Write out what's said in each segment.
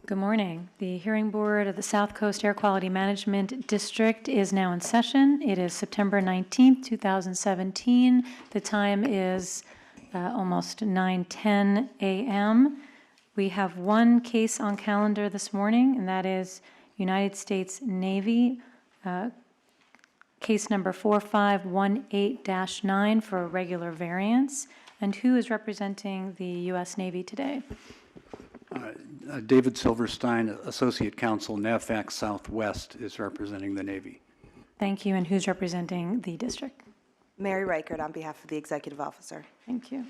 Good morning. The hearing board of the South Coast Air Quality Management District is now in session. It is September 19th, 2017. The time is almost 9:10 a.m. We have one case on calendar this morning, and that is United States Navy, case number 4518-9 for a regular variance. And who is representing the U.S. Navy today? David Silverstein, Associate Counsel, NAVFAC Southwest, is representing the Navy. Thank you. And who's representing the district? Mary Reichert on behalf of the Executive Officer. Thank you.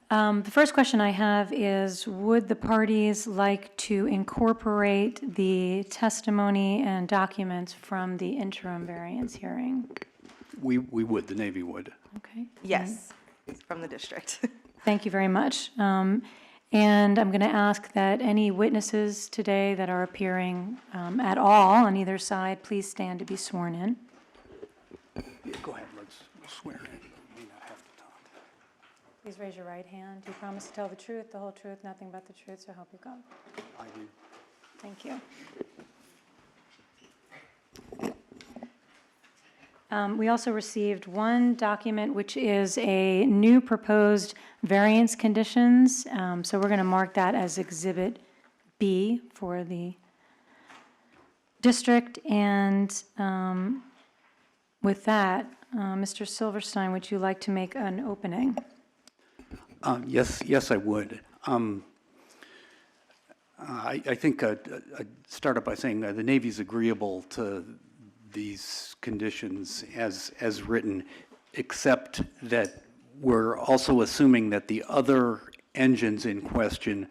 The first question I have is, would the parties like to incorporate the testimony and documents from the interim variance hearing? We would, the Navy would. Okay. Yes, from the district. Thank you very much. And I'm going to ask that any witnesses today that are appearing at all on either side, please stand to be sworn in. Go ahead, let's swear in. We may not have to talk. Please raise your right hand. Do you promise to tell the truth, the whole truth, nothing but the truth, so help you God? I do. Thank you. We also received one document, which is a new proposed variance conditions. So we're going to mark that as Exhibit B for the district. And with that, Mr. Silverstein, would you like to make an opening? Yes, I would. I think I'd start up by saying the Navy's agreeable to these conditions as written, except that we're also assuming that the other engines in question,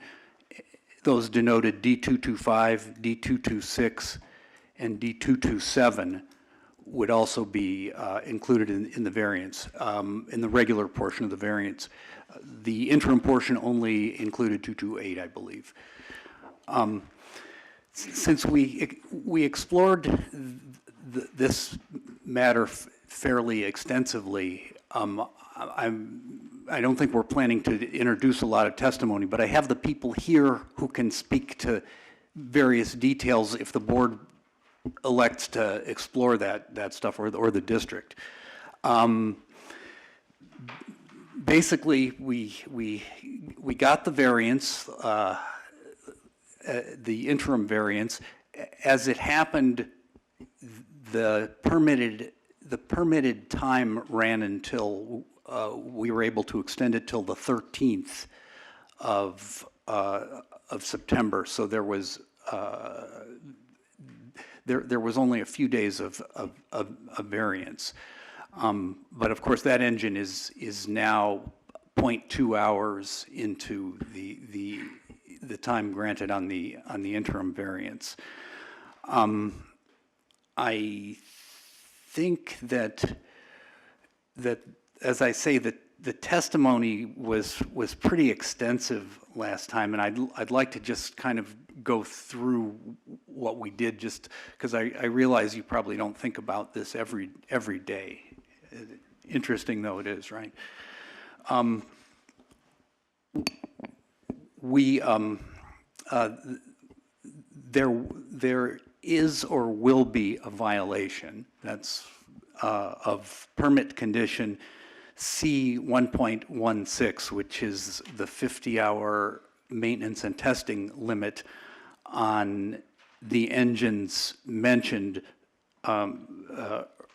those denoted D225, D226, and D227, would also be included in the variance, in the regular portion of the variance. The interim portion only included 228, I believe. Since we explored this matter fairly extensively, I don't think we're planning to introduce a lot of testimony, but I have the people here who can speak to various details if the board elects to explore that stuff, or the district. Basically, we got the variance, the interim variance. As it happened, the permitted time ran until we were able to extend it till the 13th of September. So there was only a few days of variance. But of course, that engine is now 0.2 hours into the time granted on the interim variance. I think that as I say, that the testimony was pretty extensive last time, and I'd like to just kind of go through what we did, just because I realize you probably don't think about this every day. Interesting though it is, right? There is or will be a violation that's of permit condition C1.16, which is the 50-hour maintenance and testing limit on the engines mentioned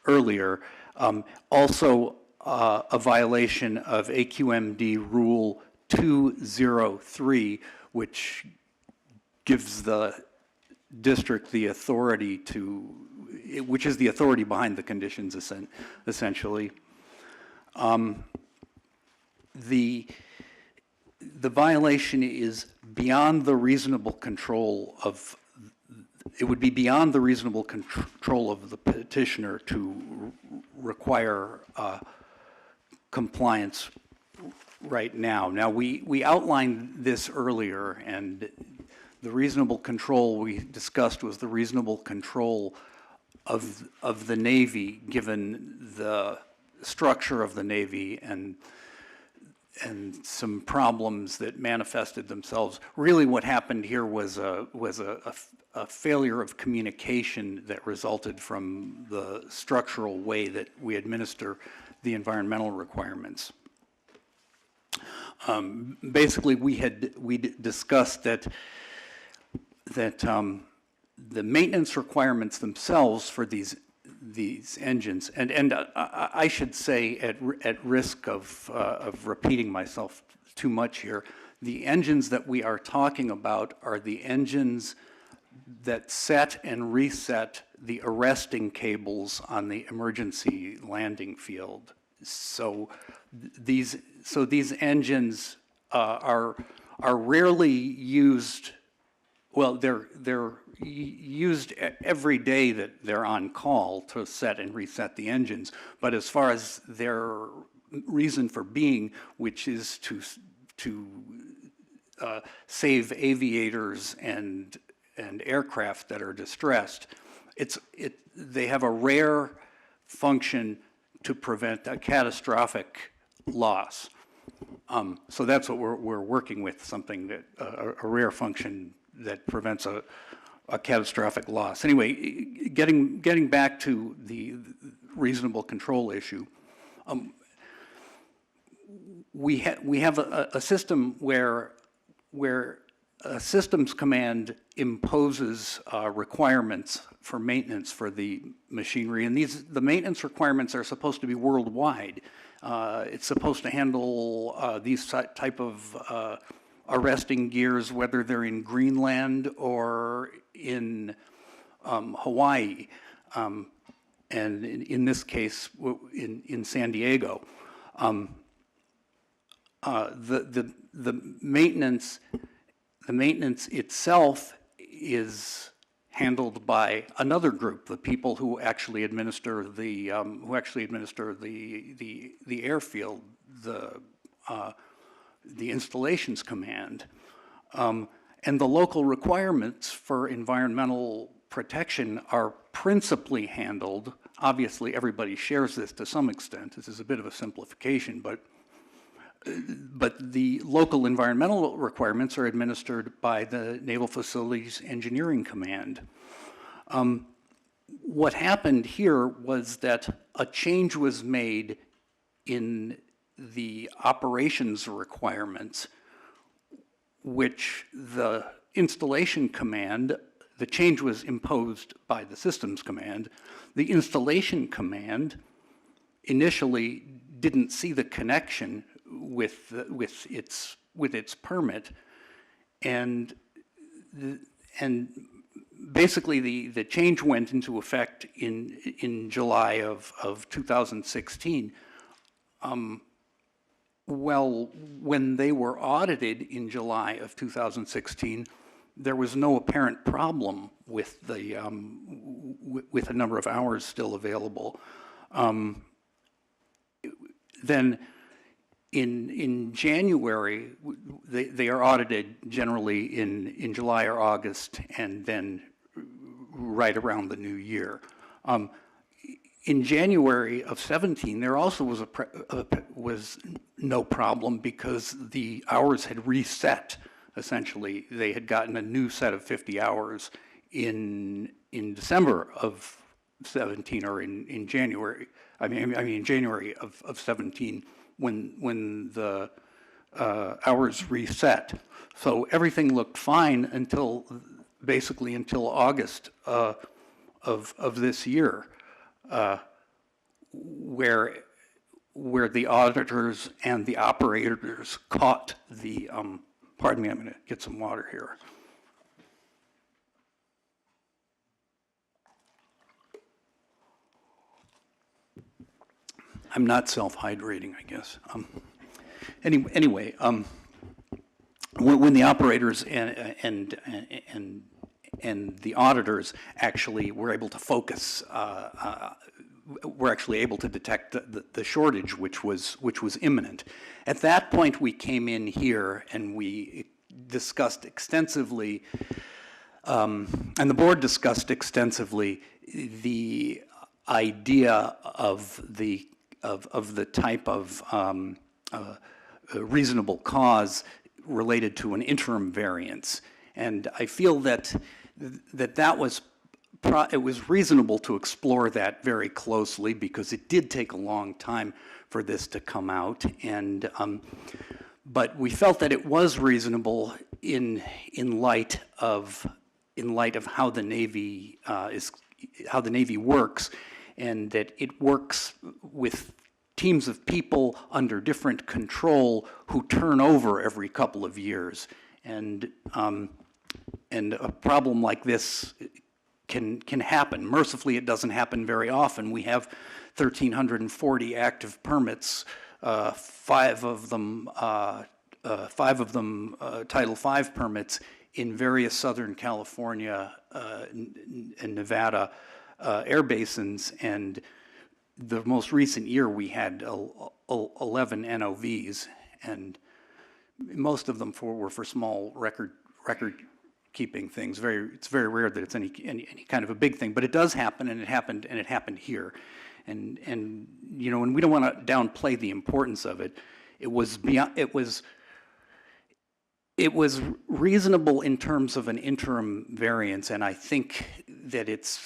earlier. Also, a violation of AQMD Rule 203, which gives the district the authority which is the authority behind the conditions, essentially. The violation is beyond the reasonable control of, it would be beyond the reasonable control of the petitioner to require compliance right now. Now, we outlined this earlier, and the reasonable control we discussed was the reasonable control of the Navy, given the structure of the Navy and some problems that manifested themselves. Really what happened here was a failure of communication that resulted from the structural way that we administer the environmental requirements. Basically, we discussed that the maintenance requirements themselves for these engines, and I should say, at risk of repeating myself too much here, the engines that we are talking about are the engines that set and reset the arresting cables on the emergency landing field. So these engines are rarely used. Well, they're used every day that they're on call to set and reset the engines. But as far as their reason for being, which is to save aviators and aircraft that are distressed, they have a rare function to prevent a catastrophic loss. So that's what we're working with, something that a rare function that prevents a catastrophic loss. Anyway, getting back to the reasonable control issue, we have a system where a systems command imposes requirements for maintenance for the machinery, and the maintenance requirements are supposed to be worldwide. It's supposed to handle these type of arresting gears, whether they're in Greenland or in Hawaii, and in this case, in San Diego. The maintenance itself is handled by another group, the people who actually administer the airfield, the installations command, and the local requirements for environmental protection are principally handled. Obviously, everybody shares this to some extent. This is a bit of a simplification, but the local environmental requirements are administered by the Naval Facilities Engineering Command. What happened here was that a change was made in the operations requirements, which the installation command, the change was imposed by the systems command. The installation command initially didn't see the connection with its permit, and basically the change went into effect in July of 2016. Well, when they were audited in July of 2016, there was no apparent problem with the with a number of hours still available. Then in January, they are audited generally in July or August, and then right around the new year. In January of 17, there also was no problem because the hours had reset. Essentially, they had gotten a new set of 50 hours in December of 17, or in January. I mean in January of 17, when the hours reset. So everything looked fine until basically until August of this year, where the auditors and the operators caught the. Pardon me, I'm going to get some water here. I'm not self-hydrating, I guess. Anyway, when the operators and the auditors actually were able to focus, were actually able to detect the shortage, which was imminent. At that point, we came in here and we discussed extensively, and the board discussed extensively the idea of the type of reasonable cause related to an interim variance. And I feel that it was reasonable to explore that very closely because it did take a long time for this to come out. And but we felt that it was reasonable in light of how the Navy works, and that it works with teams of people under different control who turn over every couple of years. And a problem like this can happen. Mercifully, it doesn't happen very often. We have 1,340 active permits, five of them Title V permits in various Southern California and Nevada air basins, and the most recent year we had 11 NOVs, and most of them were for small record keeping things. It's very rare that it's any kind of a big thing, but it does happen, and it happened here, and you know, and we don't want to downplay the importance of it. It was reasonable in terms of an interim variance, and I think that it's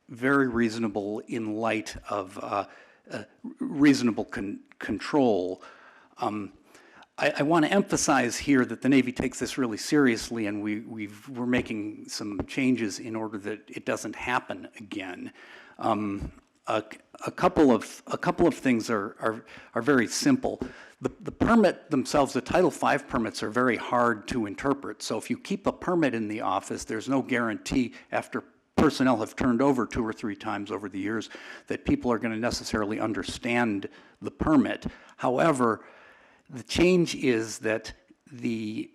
very reasonable in light of reasonable control. I want to emphasize here that the Navy takes this really seriously, and we're making some changes in order that it doesn't happen again. A couple of things are very simple. The permit themselves, the Title V permits, are very hard to interpret. So if you keep a permit in the office, there's no guarantee after personnel have turned over 2 or 3 times over the years that people are going to necessarily understand the permit. However, the change is that the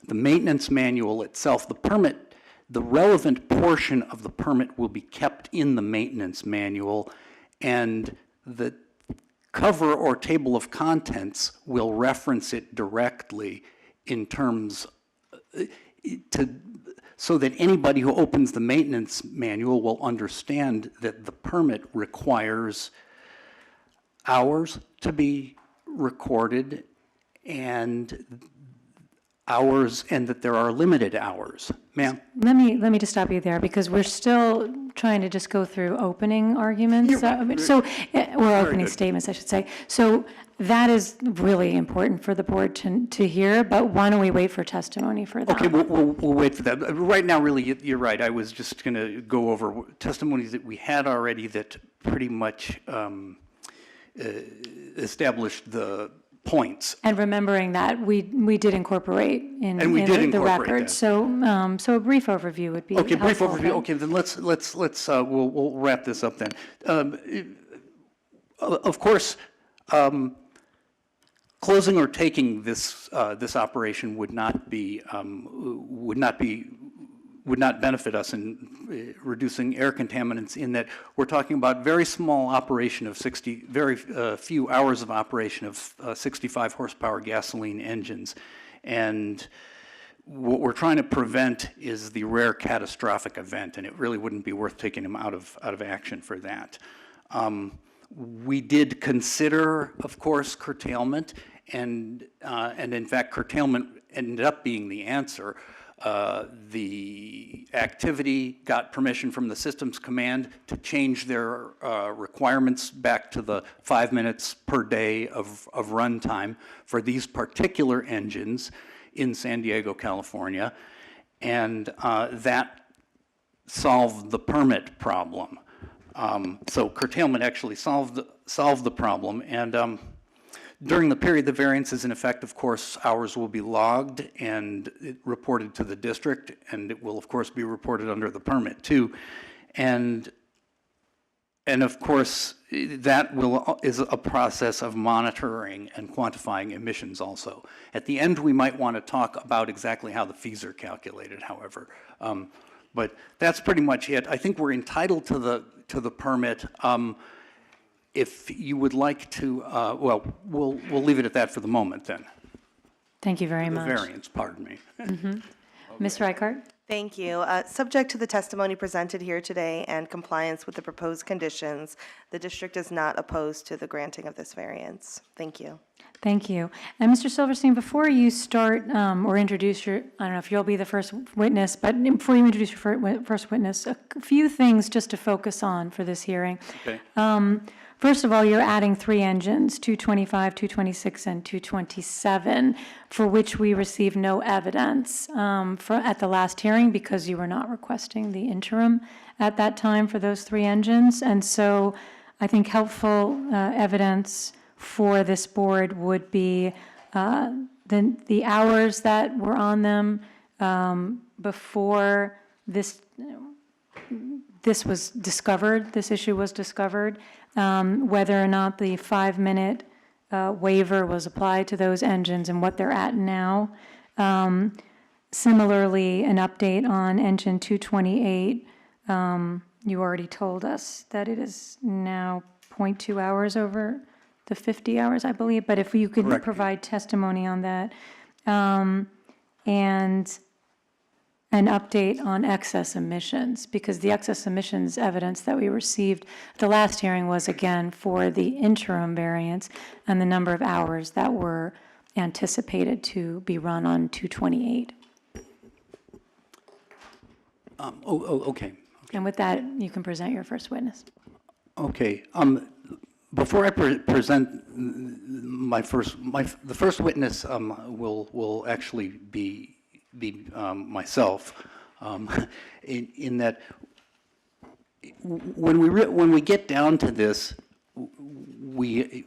maintenance manual itself, the relevant portion of the permit will be kept in the maintenance manual, and the cover or table of contents will reference it directly in terms so that anybody who opens the maintenance manual will understand that the permit requires hours to be recorded and that there are limited hours. Ma'am? Let me just stop you there, because we're still trying to just go through opening arguments, or opening statements, I should say. So that is really important for the board to hear, but why don't we wait for testimony for that? Okay, we'll wait for that. Right now, really, you're right. I was just going to go over testimonies that we had already that pretty much established the points. And remembering that we did incorporate in the record. That. So a brief overview would be okay. Brief helpful, overview. then. Okay, then we'll wrap this up then. Of course, closing or taking this operation would not benefit us in reducing air contaminants, in that we're talking about very small operation of very few hours of operation of 65 horsepower gasoline engines. And what we're trying to prevent is the rare catastrophic event, and it really wouldn't be worth taking them out of action for that. We did consider, of course, curtailment, and in fact, curtailment ended up being the answer. The activity got permission from the Systems Command to change their requirements back to the 5 minutes per day of runtime for these particular engines in San Diego, California, and that solved the permit problem. So curtailment actually solved the problem, and during the period the variance is in effect, of course, hours will be logged and reported to the district, and it will, of course, be reported under the permit too. And of course, that is a process of monitoring and quantifying emissions also. At the end, we might want to talk about exactly how the fees are calculated, however. But that's pretty much it. I think we're entitled to the permit. If you would like to, well, we'll leave it at that for the moment then. Thank you very much. The variance, pardon me. Ms. Reichart? Thank you. Subject to the testimony presented here today and compliance with the proposed conditions, the district is not opposed to the granting of this variance. Thank you. Thank you. And Mr. Silverstein, before you start or introduce your, I don't know if you'll be the first witness, but before you introduce your first witness, a few things just to focus on for this hearing. Okay. First of all, you're adding 3 engines, 225, 226, and 227, for which we received no evidence at the last hearing because you were not requesting the interim at that time for those 3 engines. And so I think helpful evidence for this board would be the hours that were on them before this was discovered, this issue was discovered, whether or not the 5-minute waiver was applied to those engines and what they're at now. Similarly, an update on engine 228. You already told us that it is now 0.2 hours over the 50 hours, I believe, but if you could Correct. provide testimony on that. And an update on excess emissions, because the excess emissions evidence that we received at the last hearing was, again, for the interim variance and the number of hours that were anticipated to be run on 228. Okay. And with that, you can present your first witness. Okay. Before I present the first witness will actually be myself, in that when we get down to this, we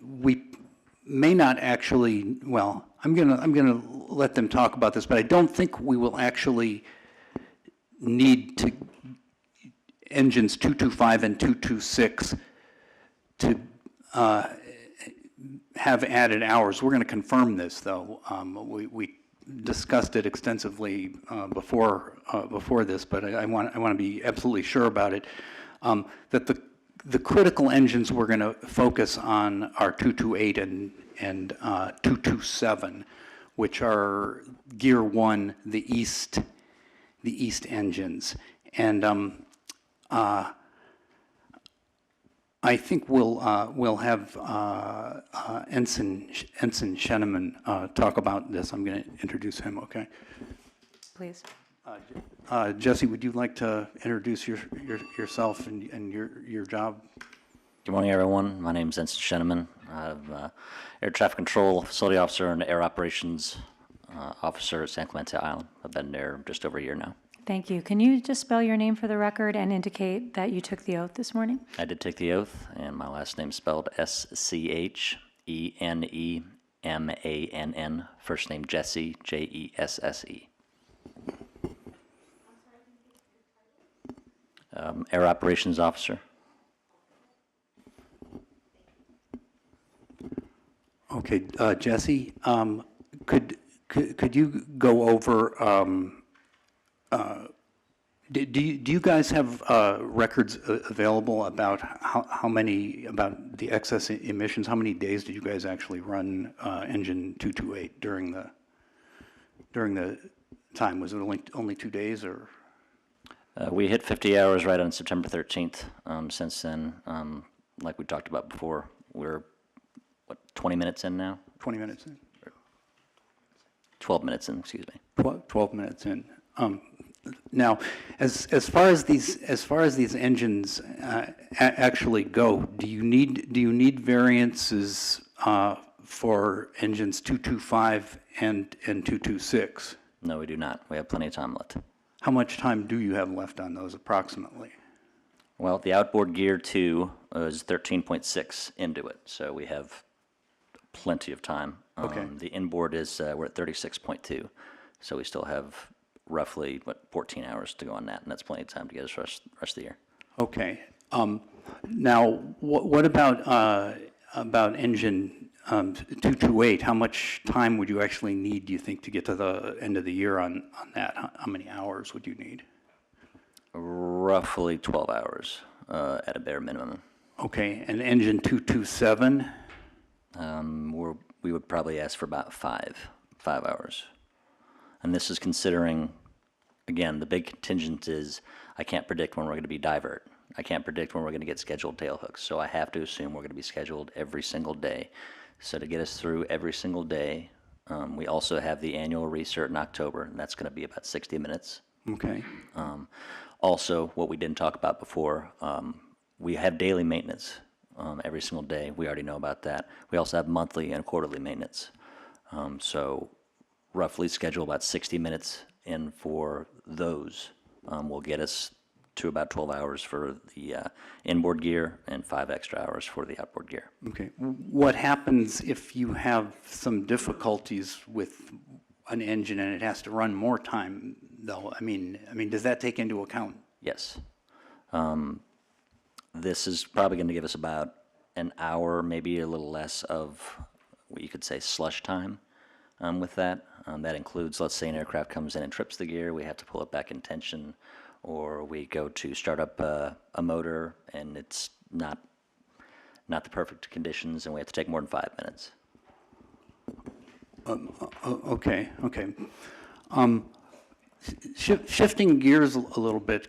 may not actually. Well, I'm gonna let them talk about this, but I don't think we will actually need to engines 225 and 226 to have added hours. We're going to confirm this, though. We discussed it extensively before this, but I want to be absolutely sure about it. That the critical engines we're going to focus on are 228 and 227, which are Gear 1, the east engines, and I think we'll have Ensign Sheneman talk about this. I'm going to introduce him. Okay. Please. Jesse, would you like to introduce yourself and your job? Good morning, everyone. My name is Ensign Sheneman. I'm Air Traffic Control Facility Officer and Air Operations Officer at SCAQMD Island. I've been there just over a year now. Thank you. Can you just spell your name for the record and indicate that you took the oath this morning? I did take the oath, and my last name is spelled SCHENEMANN. First name Jesse, JESSE. Air Operations Officer. Okay, Jesse, could you go over? Do you guys have records available about how many, about the excess emissions? How many days did you guys actually run engine 228 during the time? Was it only 2 days, or? We hit 50 hours right on September 13th. Since then, like we talked about before, we're, 20 minutes in now? 20 minutes in? 12 minutes in, excuse me. 12 minutes in. Now, as far as these engines actually go, do you need variances for engines 225 and 226? No, we do not. We have plenty of time left. How much time do you have left on those approximately? Well, the outboard gear 2 is 13.6 into it, so we have plenty of time. Okay. The inboard is, we're at 36.2, so we still have roughly, 14 hours to go on that, and that's plenty of time to get us rest of the year. Okay. Now, what about engine 228? How much time would you actually need, do you think, to get to the end of the year on that? How many hours would you need? Roughly 12 hours at a bare minimum. Okay, and engine 227? We would probably ask for about 5 hours. And this is considering, again, the big contingent is I can't predict when we're going to be divert. I can't predict when we're going to get scheduled tail hooks. So I have to assume we're going to be scheduled every single day. So to get us through every single day, we also have the annual recert in October, and that's going to be about 60 minutes. Okay, Also, what we didn't talk about before, we have daily maintenance every single day. We already know about that. We also have monthly and quarterly maintenance. So roughly schedule about 60 minutes in for those. Will get us to about 12 hours for the inboard gear and 5 extra hours for the outboard gear. okay. What happens if you have some difficulties with an engine and it has to run more time, though? I mean, does that take into account? Yes. This is probably going to give us about an hour, maybe a little less of what you could say slush time with that. That includes, let's say an aircraft comes in and trips the gear, we have to pull it back in tension, or we go to start up a motor and it's not the perfect conditions and we have to take more than 5 minutes. Okay, okay. Shifting gears a little bit,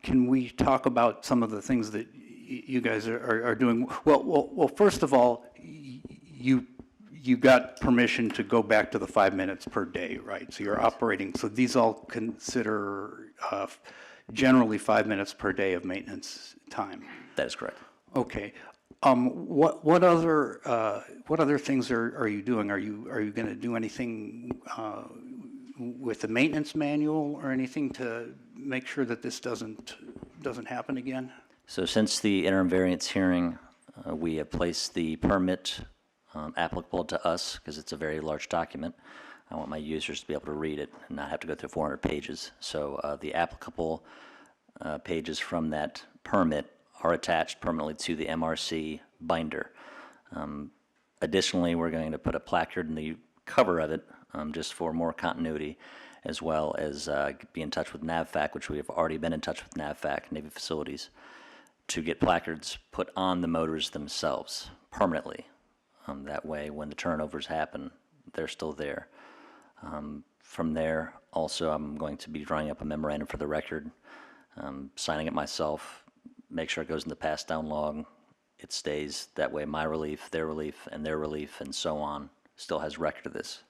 can we talk about some of the things that you guys are doing? Well, first of all, you got permission to go back to the 5 minutes per day, right? So you're operating, so these all consider generally 5 minutes per day of maintenance time. That is correct. Okay. What other things are you doing? Are you going to do anything with the maintenance manual or anything to make sure that this doesn't happen again? So since the interim variance hearing, we have placed the permit applicable to us because it's a very large document. I want my users to be able to read it and not have to go through 400 pages. So the applicable pages from that permit are attached permanently to the MRC binder. Additionally, we're going to put a placard in the cover of it just for more continuity, as well as be in touch with NAVFAC, which we have already been in touch with NAVFAC, Navy Facilities, to get placards put on the motors themselves permanently. That way, when the turnovers happen, they're still there. From there, also, I'm going to be drawing up a memorandum for the record, signing it myself, make sure it goes in the pass down log. It stays that way. My relief, their relief, and their relief, and so on, still has record of this.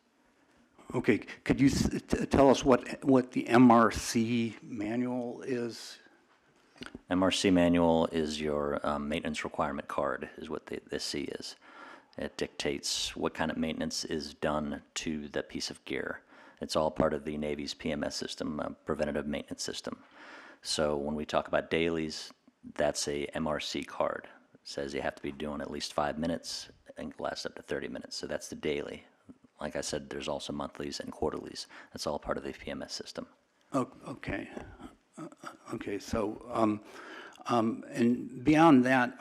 Okay, could you tell us what the MRC manual is? MRC manual is your maintenance requirement card, is what the C is. It dictates what kind of maintenance is done to that piece of gear. It's all part of the Navy's PMS system, preventative maintenance system. So when we talk about dailies, that's a MRC card. It says you have to be doing at least 5 minutes and last up to 30 minutes. So that's the daily. Like I said, there's also monthlies and quarterlies. That's all part of the PMS system. Oh, okay. Okay, so, and beyond that,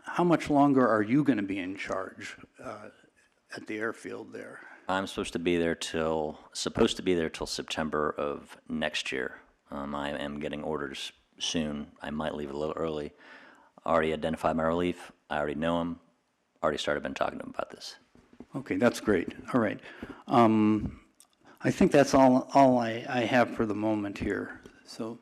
how much longer are you going to be in charge at the airfield there? I'm supposed to be there till September of next year. I am getting orders soon. I might leave a little early. Already identified my relief. I already know him. Already started been talking to him about this. Okay, that's great. All right. I think that's all I have for the moment here. So,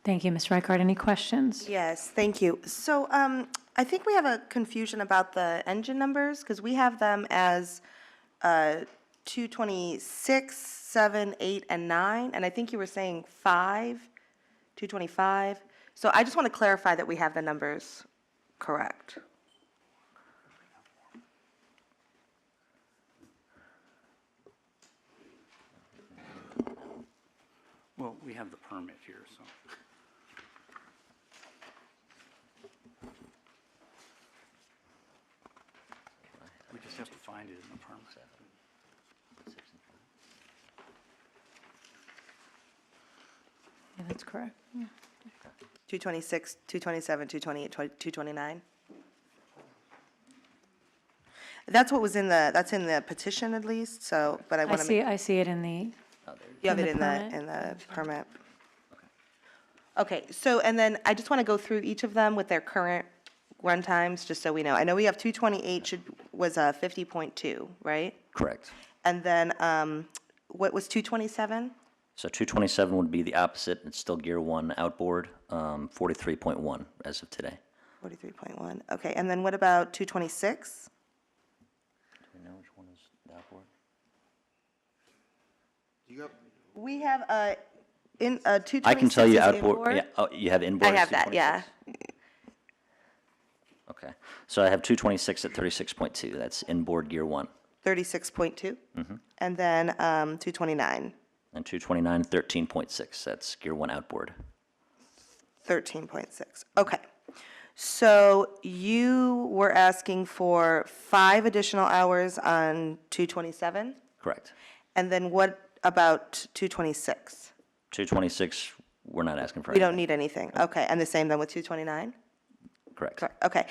Thank you, Ms. Reichard. Any questions? Yes, thank you. So I think we have a confusion about the engine numbers, because we have them as 226, 7, 8, and 9, and I think you were saying 5, 225. So I just want to clarify that we have the numbers correct. well, we have the permit here, so. We just have to find it in the permit. Yeah, that's correct. Yeah. 226, 227, 228, 229. That's what was that's in the petition at least, so, but I want to make. I see it in the, You have in it the in the permit. Okay, so, and then I just want to go through each of them with their current run times, just so we know. I know we have 228 was 50.2, right? Correct. And then, what was 227? So 227 would be the opposite. It's still Gear 1 outboard, 43.1 as of today. 43.1, okay. And then what about 226? We have a 226 I can tell you is outboard, inboard. yeah, oh, you have inboard I at have that, yeah. 226? Okay, so I have 226 at 36.2, that's inboard gear one. 36.2. Mm-hmm. And then 229, And 229, 13.6, that's gear one outboard. 13.6. Okay. So you were asking for 5 additional hours on 227? Correct. And then what about 226? 226, we're not asking for We anything. don't need anything. Okay. And the same then with 229? Correct. Correct, okay.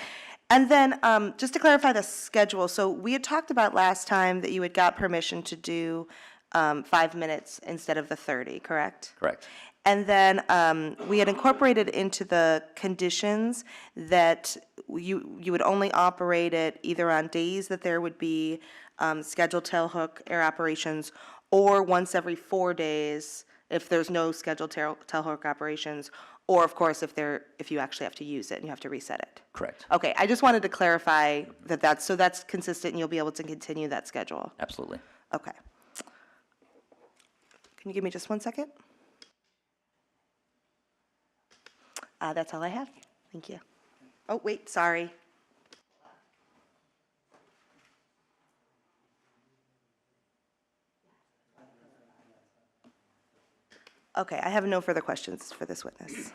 And then, just to clarify the schedule, so we had talked about last time that you had got permission to do 5 minutes instead of the 30, correct? Correct. And then we had incorporated into the conditions that you would only operate it either on days that there would be scheduled tailhook air operations, or once every 4 days if there's no scheduled tailhook operations, or of course if you actually have to use it and you have to reset it. Correct. Okay, I just wanted to clarify so that's consistent and you'll be able to continue that schedule. Absolutely. Okay. Can you give me just 1 second? That's all I have. Thank you. Oh, wait, sorry. Okay, I have no further questions for this witness.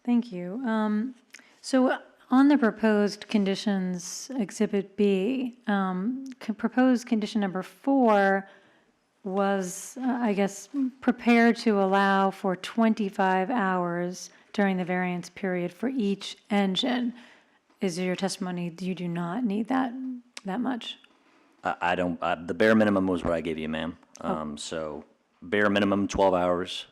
Thank you. So on the proposed conditions, Exhibit B, proposed condition number 4 was, I guess, prepared to allow for 25 hours during the variance period for each engine. Is your testimony you do not need that much? I don't, the bare minimum was what I gave you, ma'am. So bare minimum 12 hours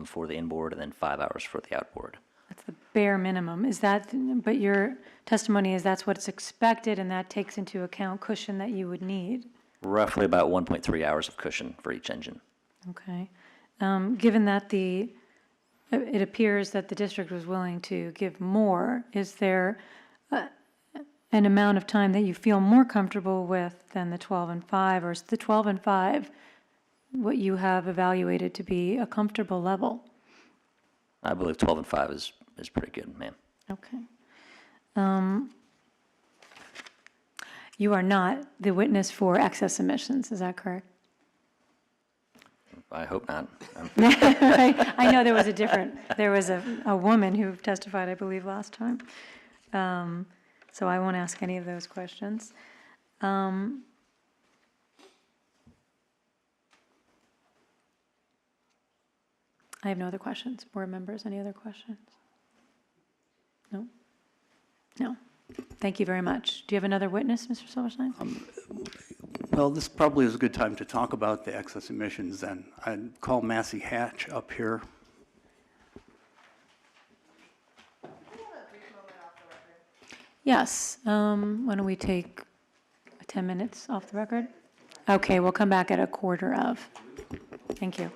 for the inboard and then 5 hours for the outboard. That's the bare minimum. Is that, but your testimony is that's what's expected and that takes into account cushion that you would need? Roughly about 1.3 hours of cushion for each engine. Okay. Given that it appears that the district was willing to give more, is there an amount of time that you feel more comfortable with than the 12 and 5, or is the 12 and 5 what you have evaluated to be a comfortable level? I believe 12 and 5 is pretty good, ma'am. Okay. You are not the witness for excess emissions, is that correct? I hope not. I know there was a woman who testified, I believe, last time. So I won't ask any of those questions. I have no other questions. Board members, any other questions? No? No. Thank you very much. Do you have another witness, Mr. Silverstein? Well, this probably is a good time to talk about the excess emissions then. I'd call Massey Hatch up here. Yes. Why don't we take 10 minutes off the record? Okay, we'll come back at 1:15. Thank you.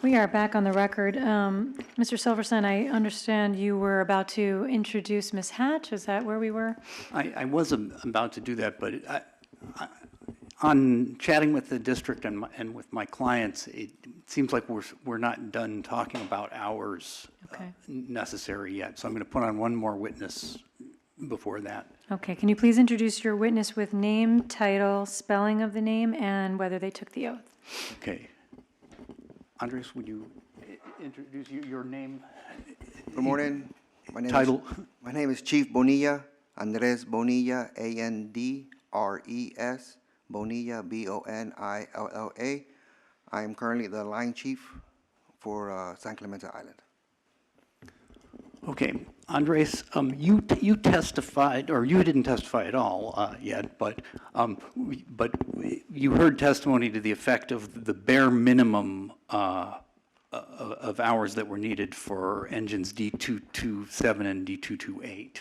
We are back on the record. Mr. Silverstein, I understand you were about to introduce Ms. Hatch. Is that where we were? I was about to do that, but on chatting with the district and with my clients, it seems like we're not done talking about hours Okay. necessary yet. So I'm going to put on one more witness before that. Okay, can you please introduce your witness with name, title, spelling of the name, and whether they took the oath? Okay. Andres, would you introduce your name? Good morning. Title. My name is Chief Bonilla, Andres Bonilla, Andres, Bonilla, Bonilla. I am currently the line chief for San Clemente Island. Okay, Andres, you testified, or you didn't testify at all yet, but you heard testimony to the effect of the bare minimum of hours that were needed for engines D227 and D228,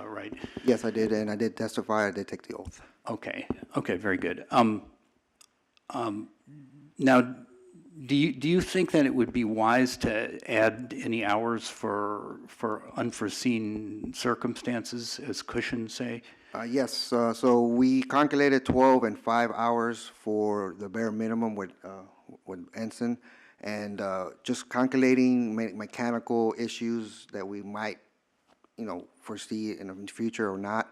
right? Yes, I did, and I did testify. I did take the oath. Okay, very good. Now, do you think that it would be wise to add any hours for unforeseen circumstances, as cushion, say? Yes, so we calculated 12 and 5 hours for the bare minimum with Ensign, and just calculating mechanical issues that we might, foresee in the future or not,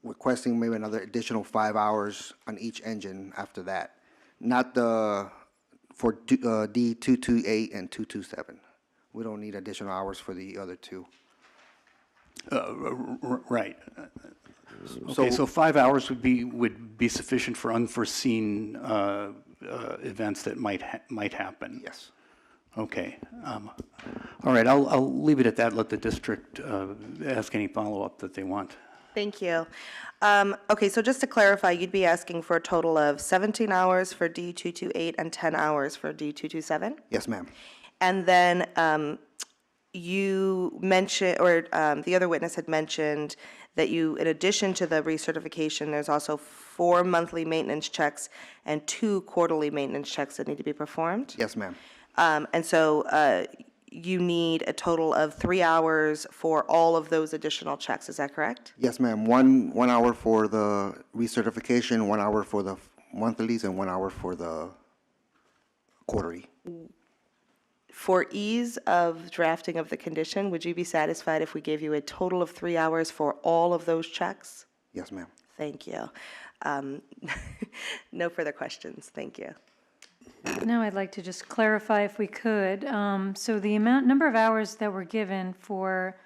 requesting maybe another additional 5 hours on each engine after that. Not for D228 and 227. We don't need additional hours for the other two. Right. Okay, so 5 hours would be sufficient for unforeseen events that might happen. Yes. Okay. All right, I'll leave it at that. Let the district ask any follow-up that they want. Thank you. Okay, so just to clarify, you'd be asking for a total of 17 hours for D228 and 10 hours for D227? Yes, ma'am. And then you mentioned, or the other witness had mentioned that you, in addition to the recertification, there's also 4 monthly maintenance checks and 2 quarterly maintenance checks that need to be performed? Yes, ma'am. And so you need a total of 3 hours for all of those additional checks, is that correct? Yes, ma'am. One hour for the recertification, 1 hour for the monthlies, and 1 hour for the quarterly. For ease of drafting of the condition, would you be satisfied if we gave you a total of 3 hours for all of those checks? Yes, ma'am. Thank you. No further questions. Thank you. Now I'd like to just clarify if we could. So the number of hours that were given for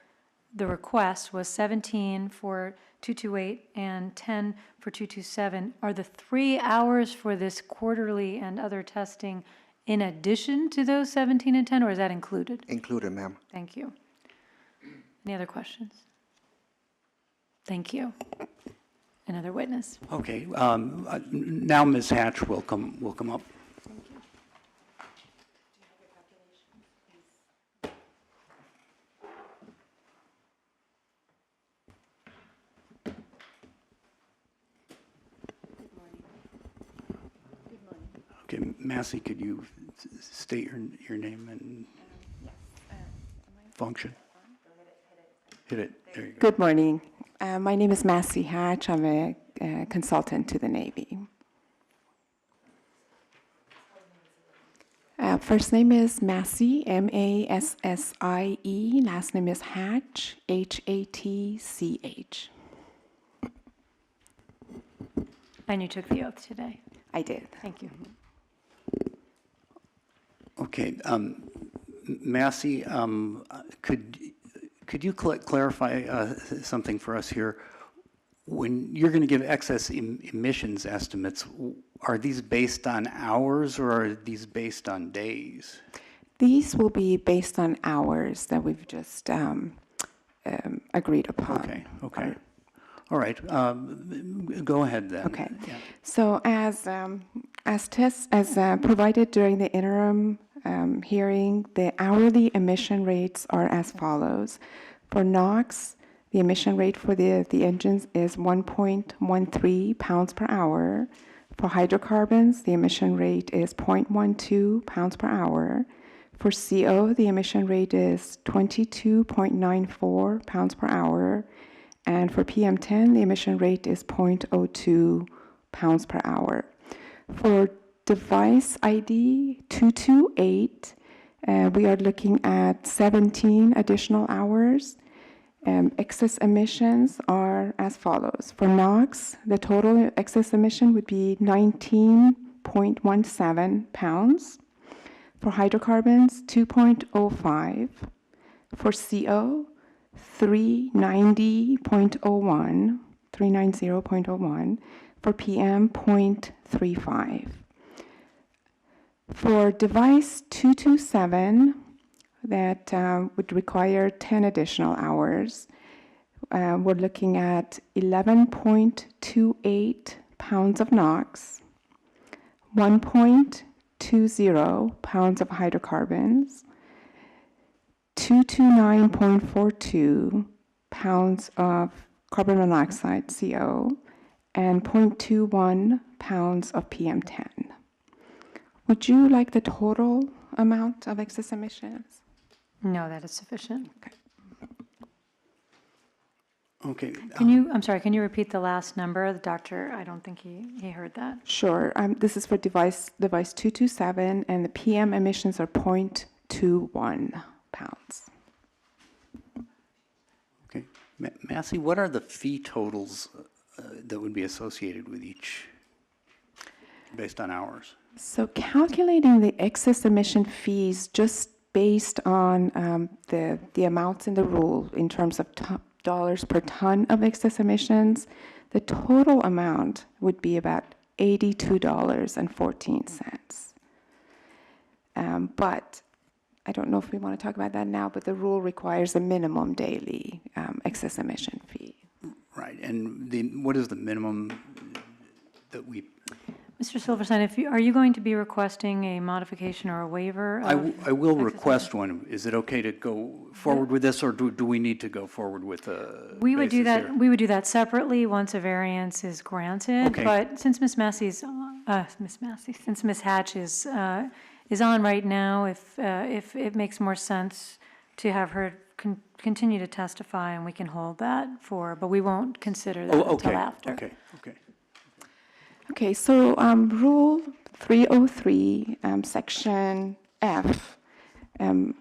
the request was 17 for 228 and 10 for 227. Are the 3 hours for this quarterly and other testing in addition to those 17 and 10, or is that included? Included, ma'am. Thank you. Any other questions? Thank you. Another witness. Okay, now Ms. Hatch will come up. Okay, Massey, could you state your name and function? Hit it. There you go. Good morning. My name is Massey Hatch. I'm a consultant to the Navy. First name is Massey, M-A-S-S-I-E. Last name is Hatch, H-A-T-C-H. And you took the oath today. I did. Thank you. Okay, Massey, could you clarify something for us here? When you're going to give excess emissions estimates, are these based on hours or are these based on days? These will be based on hours that we've just agreed upon. Okay. All right, go ahead then. Okay. Yeah. So as provided during the interim hearing, the hourly emission rates are as follows. For NOx, the emission rate for the engines is 1.13 pounds per hour. For hydrocarbons, the emission rate is 0.12 pounds per hour. For CO, the emission rate is 22.94 pounds per hour. And for PM10, the emission rate is 0.02 pounds per hour. For device ID 228, we are looking at 17 additional hours. Excess emissions are as follows. For NOx, the total excess emission would be 19.17 pounds. For hydrocarbons, 2.05. For CO, 390.01. For PM, 0.35. For device 227, that would require 10 additional hours. We're looking at 11.28 pounds of NOx, 1.20 pounds of hydrocarbons, 229.42 pounds of carbon monoxide, CO, and 0.21 pounds of PM10. Would you like the total amount of excess emissions? No, that is sufficient. Okay. I'm sorry, can you repeat the last number? The doctor, I don't think he heard that. Sure. This is for device 227, and the PM emissions are 0.21 pounds. Okay. Massey, what are the fee totals that would be associated with each based on hours? So calculating the excess emission fees just based on the amounts in the rule in terms of dollars per ton of excess emissions, the total amount would be about $82.14. But I don't know if we want to talk about that now, but the rule requires a minimum daily excess emission fee. Right. And what is the minimum that we... Mr. Silverstein, are you going to be requesting a modification or a waiver? I will excess request one. Is it okay to go forward with this, or do we need to go forward with a We would do basis that. here? We would do that separately once a variance is granted. Okay. But since Ms. Hatch is on right now, if it makes more sense to have her continue to testify, and we can hold that but we won't consider that until after. Okay. Okay, so Rule 303, Section F,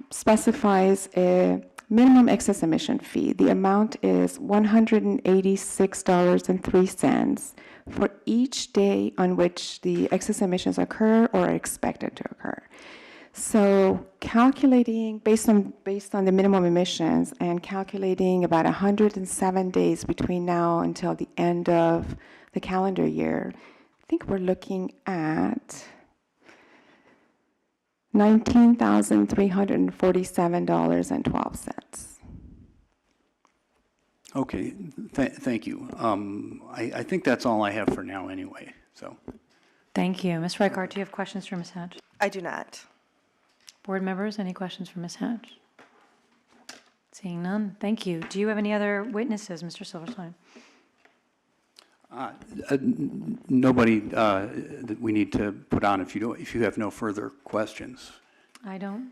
specifies a minimum excess emission fee. The amount is $186.03 for each day on which the excess emissions occur or are expected to occur. So calculating, based on the minimum emissions, and calculating about 107 days between now until the end of the calendar year, I think we're looking at $19,347.12. Okay. Thank you. I think that's all I have for now anyway, so. Thank you. Ms. Reichart, do you have questions for Ms. Hatch? I do not. Board members, any questions for Ms. Hatch? Seeing none, thank you. Do you have any other witnesses, Mr. Silverstein? Nobody that we need to put on if you have no further questions. I don't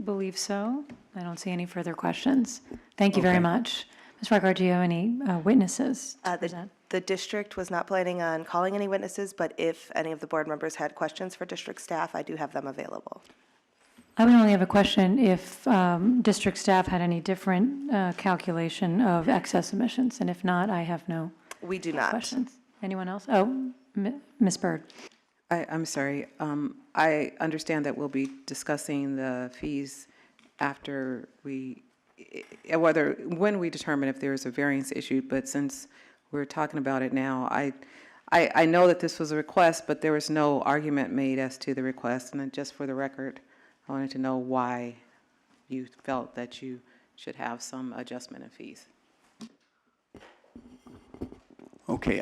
believe so. I don't see any further questions. Thank you very Okay. much. Ms. Reichart, do you have any witnesses to present? The district was not planning on calling any witnesses, but if any of the board members had questions for district staff, I do have them available. I would only have a question if district staff had any different calculation of excess emissions, and if not, I have no We do not. questions. Anyone else? Oh, Ms. Byrd. I'm sorry. I understand that we'll be discussing the fees after when we determine if there is a variance issued, but since we're talking about it now, I know that this was a request, but there was no argument made as to the request, and then just for the record, I wanted to know why you felt that you should have some adjustment in fees. Okay.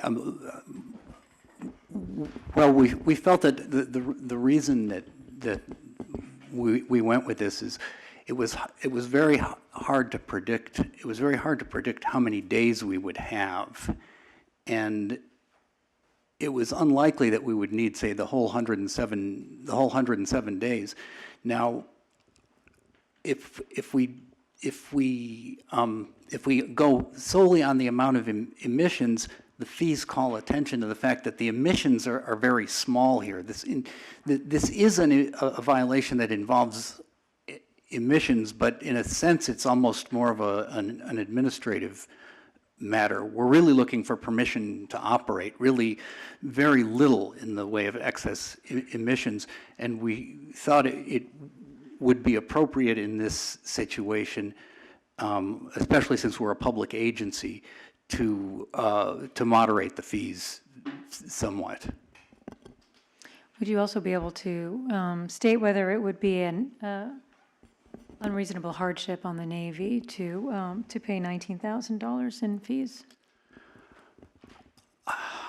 Well, we felt that the reason that we went with this is it was very hard to predict. It was very hard to predict how many days we would have, and it was unlikely that we would need, say, the whole 107 days. Now, if we go solely on the amount of emissions, the fees call attention to the fact that the emissions are very small here. This isn't a violation that involves emissions, but in a sense, it's almost more of an administrative matter. We're really looking for permission to operate, really very little in the way of excess emissions, and we thought it would be appropriate in this situation, especially since we're a public agency, to moderate the fees somewhat. Would you also be able to state whether it would be an unreasonable hardship on the Navy to pay $19,000 in fees?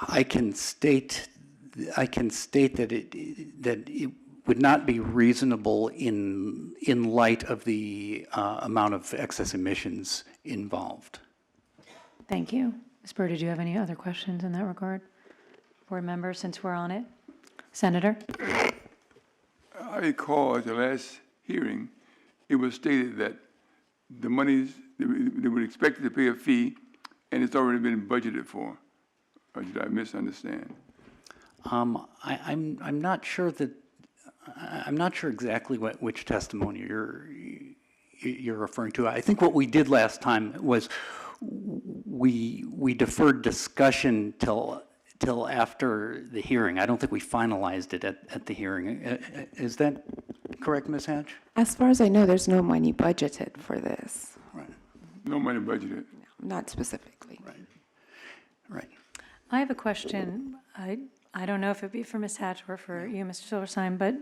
I can state that it would not be reasonable in light of the amount of excess emissions involved. Thank you. Ms. Burr, did you have any other questions in that regard? Board members, since we're on it. Senator? I recall at the last hearing, it was stated that the monies, they were expected to pay a fee, and it's already been budgeted for. Or did I misunderstand? I'm not sure that, I'm not sure exactly which testimony you're referring to. I think what we did last time was we deferred discussion till after the hearing. I don't think we finalized it at the hearing. Is that correct, Ms. Hatch? As far as I know, there's no money budgeted for this. Right. No money budgeted. Not specifically. Right. I have a question. I don't know if it'd be for Ms. Hatch or for you, Mr. Silverstein, but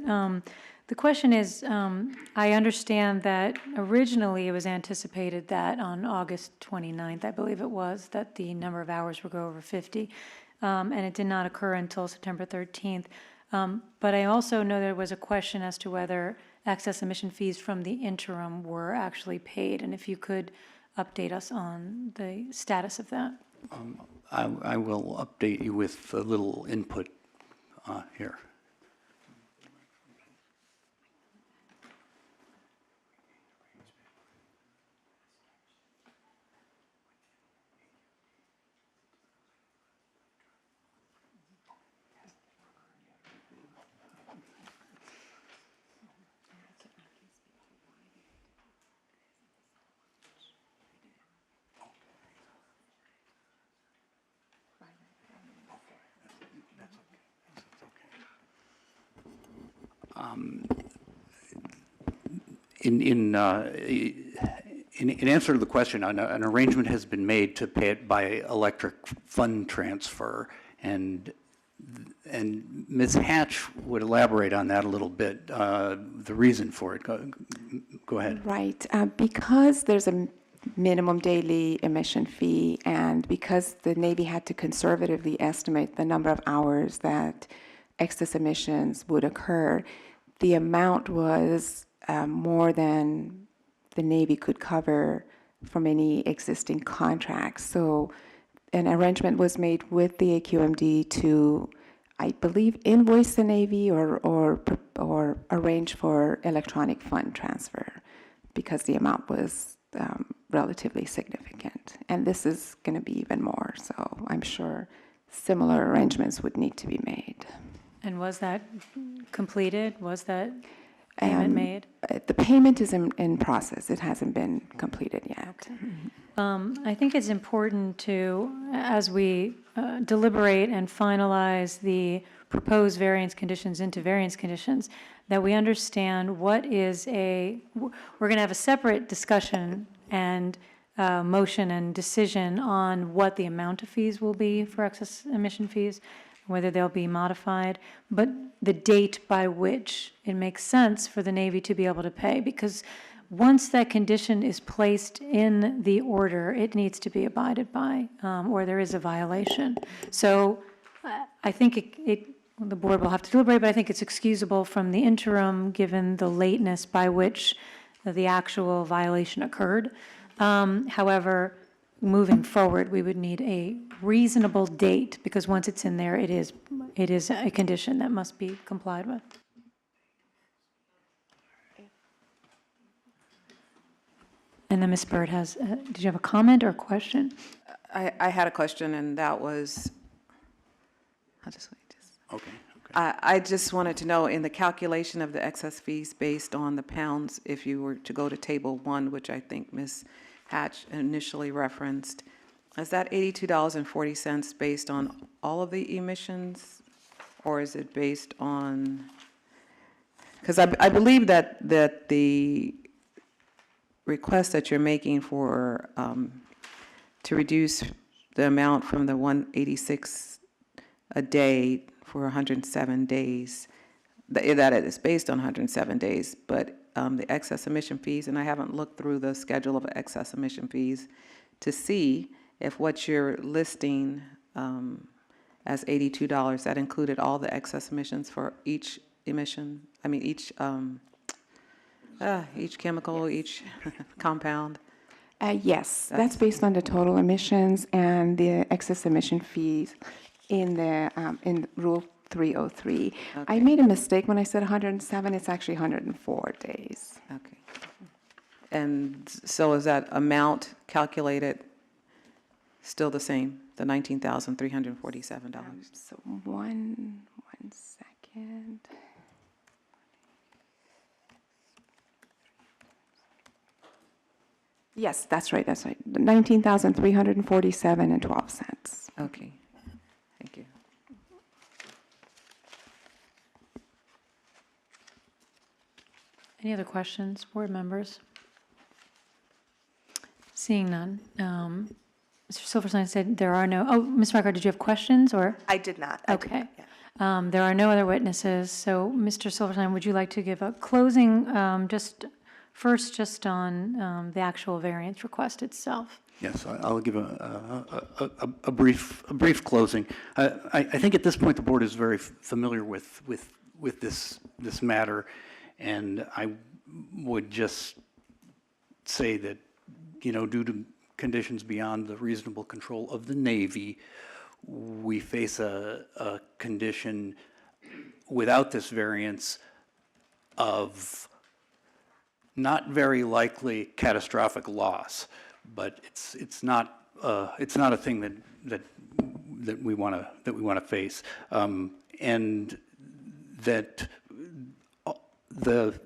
the question is, I understand that originally it was anticipated that on August 29th, I believe it was, that the number of hours would go over 50, and it did not occur until September 13th. But I also know there was a question as to whether excess emission fees from the interim were actually paid, and if you could update us on the status of that. I will update you with a little input here. In answer to the question, an arrangement has been made to pay it by electric fund transfer, and Ms. Hatch would elaborate on that a little bit, the reason for it. Go ahead. Right. Because there's a minimum daily emission fee, and because the Navy had to conservatively estimate the number of hours that excess emissions would occur, the amount was more than the Navy could cover from any existing contracts. So an arrangement was made with the SCAQMD to, I believe, invoice the Navy or arrange for electronic fund transfer, because the amount was relatively significant. And this is going to be even more, so I'm sure similar arrangements would need to be made. And was that completed? Was that payment made? The payment is in process. It hasn't been completed yet. I think it's important to, as we deliberate and finalize the proposed variance conditions into variance conditions, that we understand what is we're going to have a separate discussion and motion and decision on what the amount of fees will be for excess emission fees, whether they'll be modified, but the date by which it makes sense for the Navy to be able to pay, because once that condition is placed in the order, it needs to be abided by, or there is a violation. So I think the board will have to deliberate, but I think it's excusable from the interim, given the lateness by which the actual violation occurred. However, moving forward, we would need a reasonable date, because once it's in there, it is a condition that must be complied with. And then Ms. Byrd has, did you have a comment or question? I had a question, and that was, I'll just wait. Okay. I just wanted to know, in the calculation of the excess fees based on the pounds, if you were to go to Table 1, which I think Ms. Hatch initially referenced, is that $82.40 based on all of the emissions, or is it based on, because I believe that the request that you're making for, to reduce the amount from the 186 a day for 107 days, that it is based on 107 days, but the excess emission fees, and I haven't looked through the schedule of excess emission fees to see if what you're listing as $82, that included all the excess emissions for each emission, I mean, each chemical, each compound. Yes, that's based on the total emissions and the excess emission fees in the in Rule 303. I made a mistake when I said 107. It's actually 104 days. Okay. And so is that amount calculated still the same, the $19,347? So one second. Yes, that's right. That's right. 19,347 and 12 cents. Okay. Thank you. Any other questions, board members? Seeing none. Mr. Silverstein said there are no, Ms. Reckard, did you have questions, or? I did not. I did Okay. not, yeah. There are no other witnesses, so Mr. Silverstein, would you like to give a closing, just on the actual variance request itself? Yes, I'll give a brief closing. I think at this point, the board is very familiar with this matter, and I would just say that, due to conditions beyond the reasonable control of the Navy, we face a condition without this variance of not very likely catastrophic loss, but it's not a thing that we want to face, and that the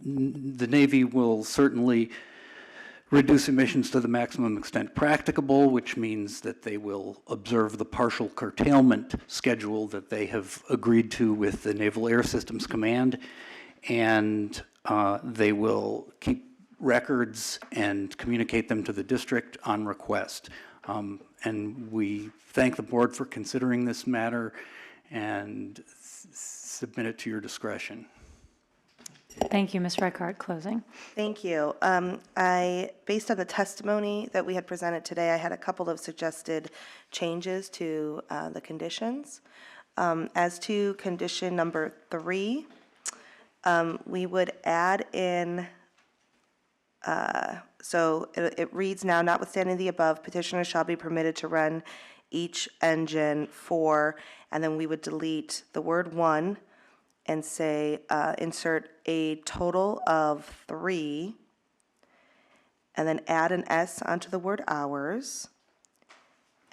Navy will certainly reduce emissions to the maximum extent practicable, which means that they will observe the partial curtailment schedule that they have agreed to with the Naval Air Systems Command, and they will keep records and communicate them to the district on request. And we thank the board for considering this matter and submit it to your discretion. Thank you, Ms. Reckard. Closing. Thank you. Based on the testimony that we had presented today, I had a couple of suggested changes to the conditions. As to condition number 3, we would add in, so it reads now, notwithstanding the above, petitioner shall be permitted to run each engine for, and then we would delete the word 1 and say, insert a total of 3, and then add an S onto the word hours,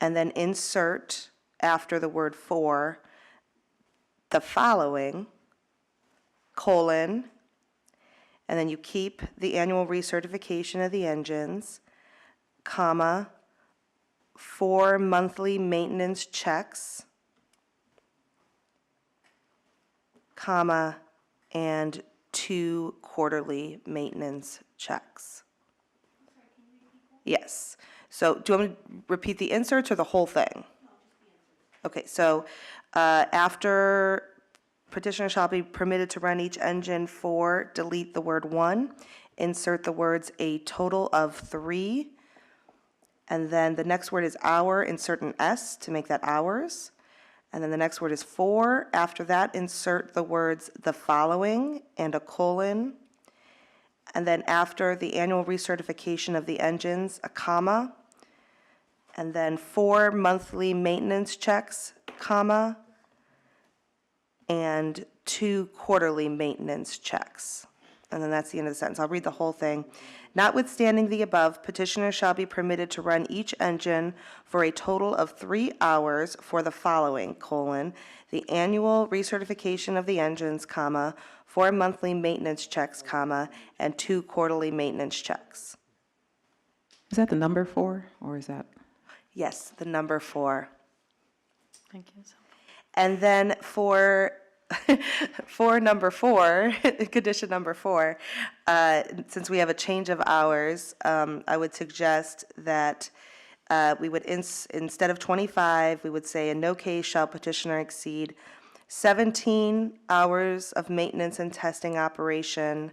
and then insert after the word 4 the following, colon, and then you keep the annual recertification of the engines, comma, 4 monthly maintenance checks, comma, and 2 quarterly maintenance checks. Yes. So do you want me to repeat the inserts or the whole thing? Okay, so after petitioner shall be permitted to run each engine for, delete the word 1, insert the words a total of 3, and then the next word is hour, insert an S to make that hours. And then the next word is 4. After that, insert the words the following and a colon. And then after the annual recertification of the engines, a comma. and then 4 monthly maintenance checks, comma, and 2 quarterly maintenance checks. And then that's the end of the sentence. I'll read the whole thing. Notwithstanding the above, petitioner shall be permitted to run each engine for a total of 3 hours for the following, the annual recertification of the engines, 4 monthly maintenance checks, and 2 quarterly maintenance checks. Is that the number 4, or is that? Yes, the number 4. Thank you. And then for number 4, condition number 4, since we have a change of hours, I would suggest that we would, instead of 25, we would say, in no case shall petitioner exceed 17 hours of maintenance and testing operation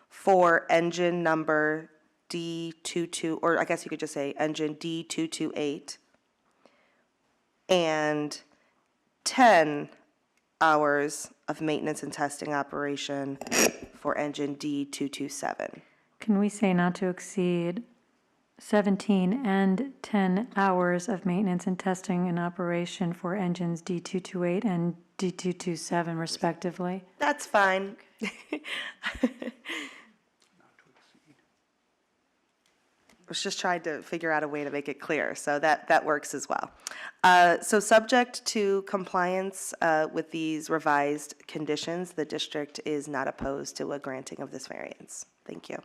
for engine number D22, or I guess you could just say engine D228, and 10 hours of maintenance and testing operation for engine D227. Can we say not to exceed 17 and 10 hours of maintenance and testing and operation for engines D228 and D227 respectively? That's fine. I was just trying to figure out a way to make it clear, so that works as well. So subject to compliance with these revised conditions, the district is not opposed to a granting of this variance. Thank you.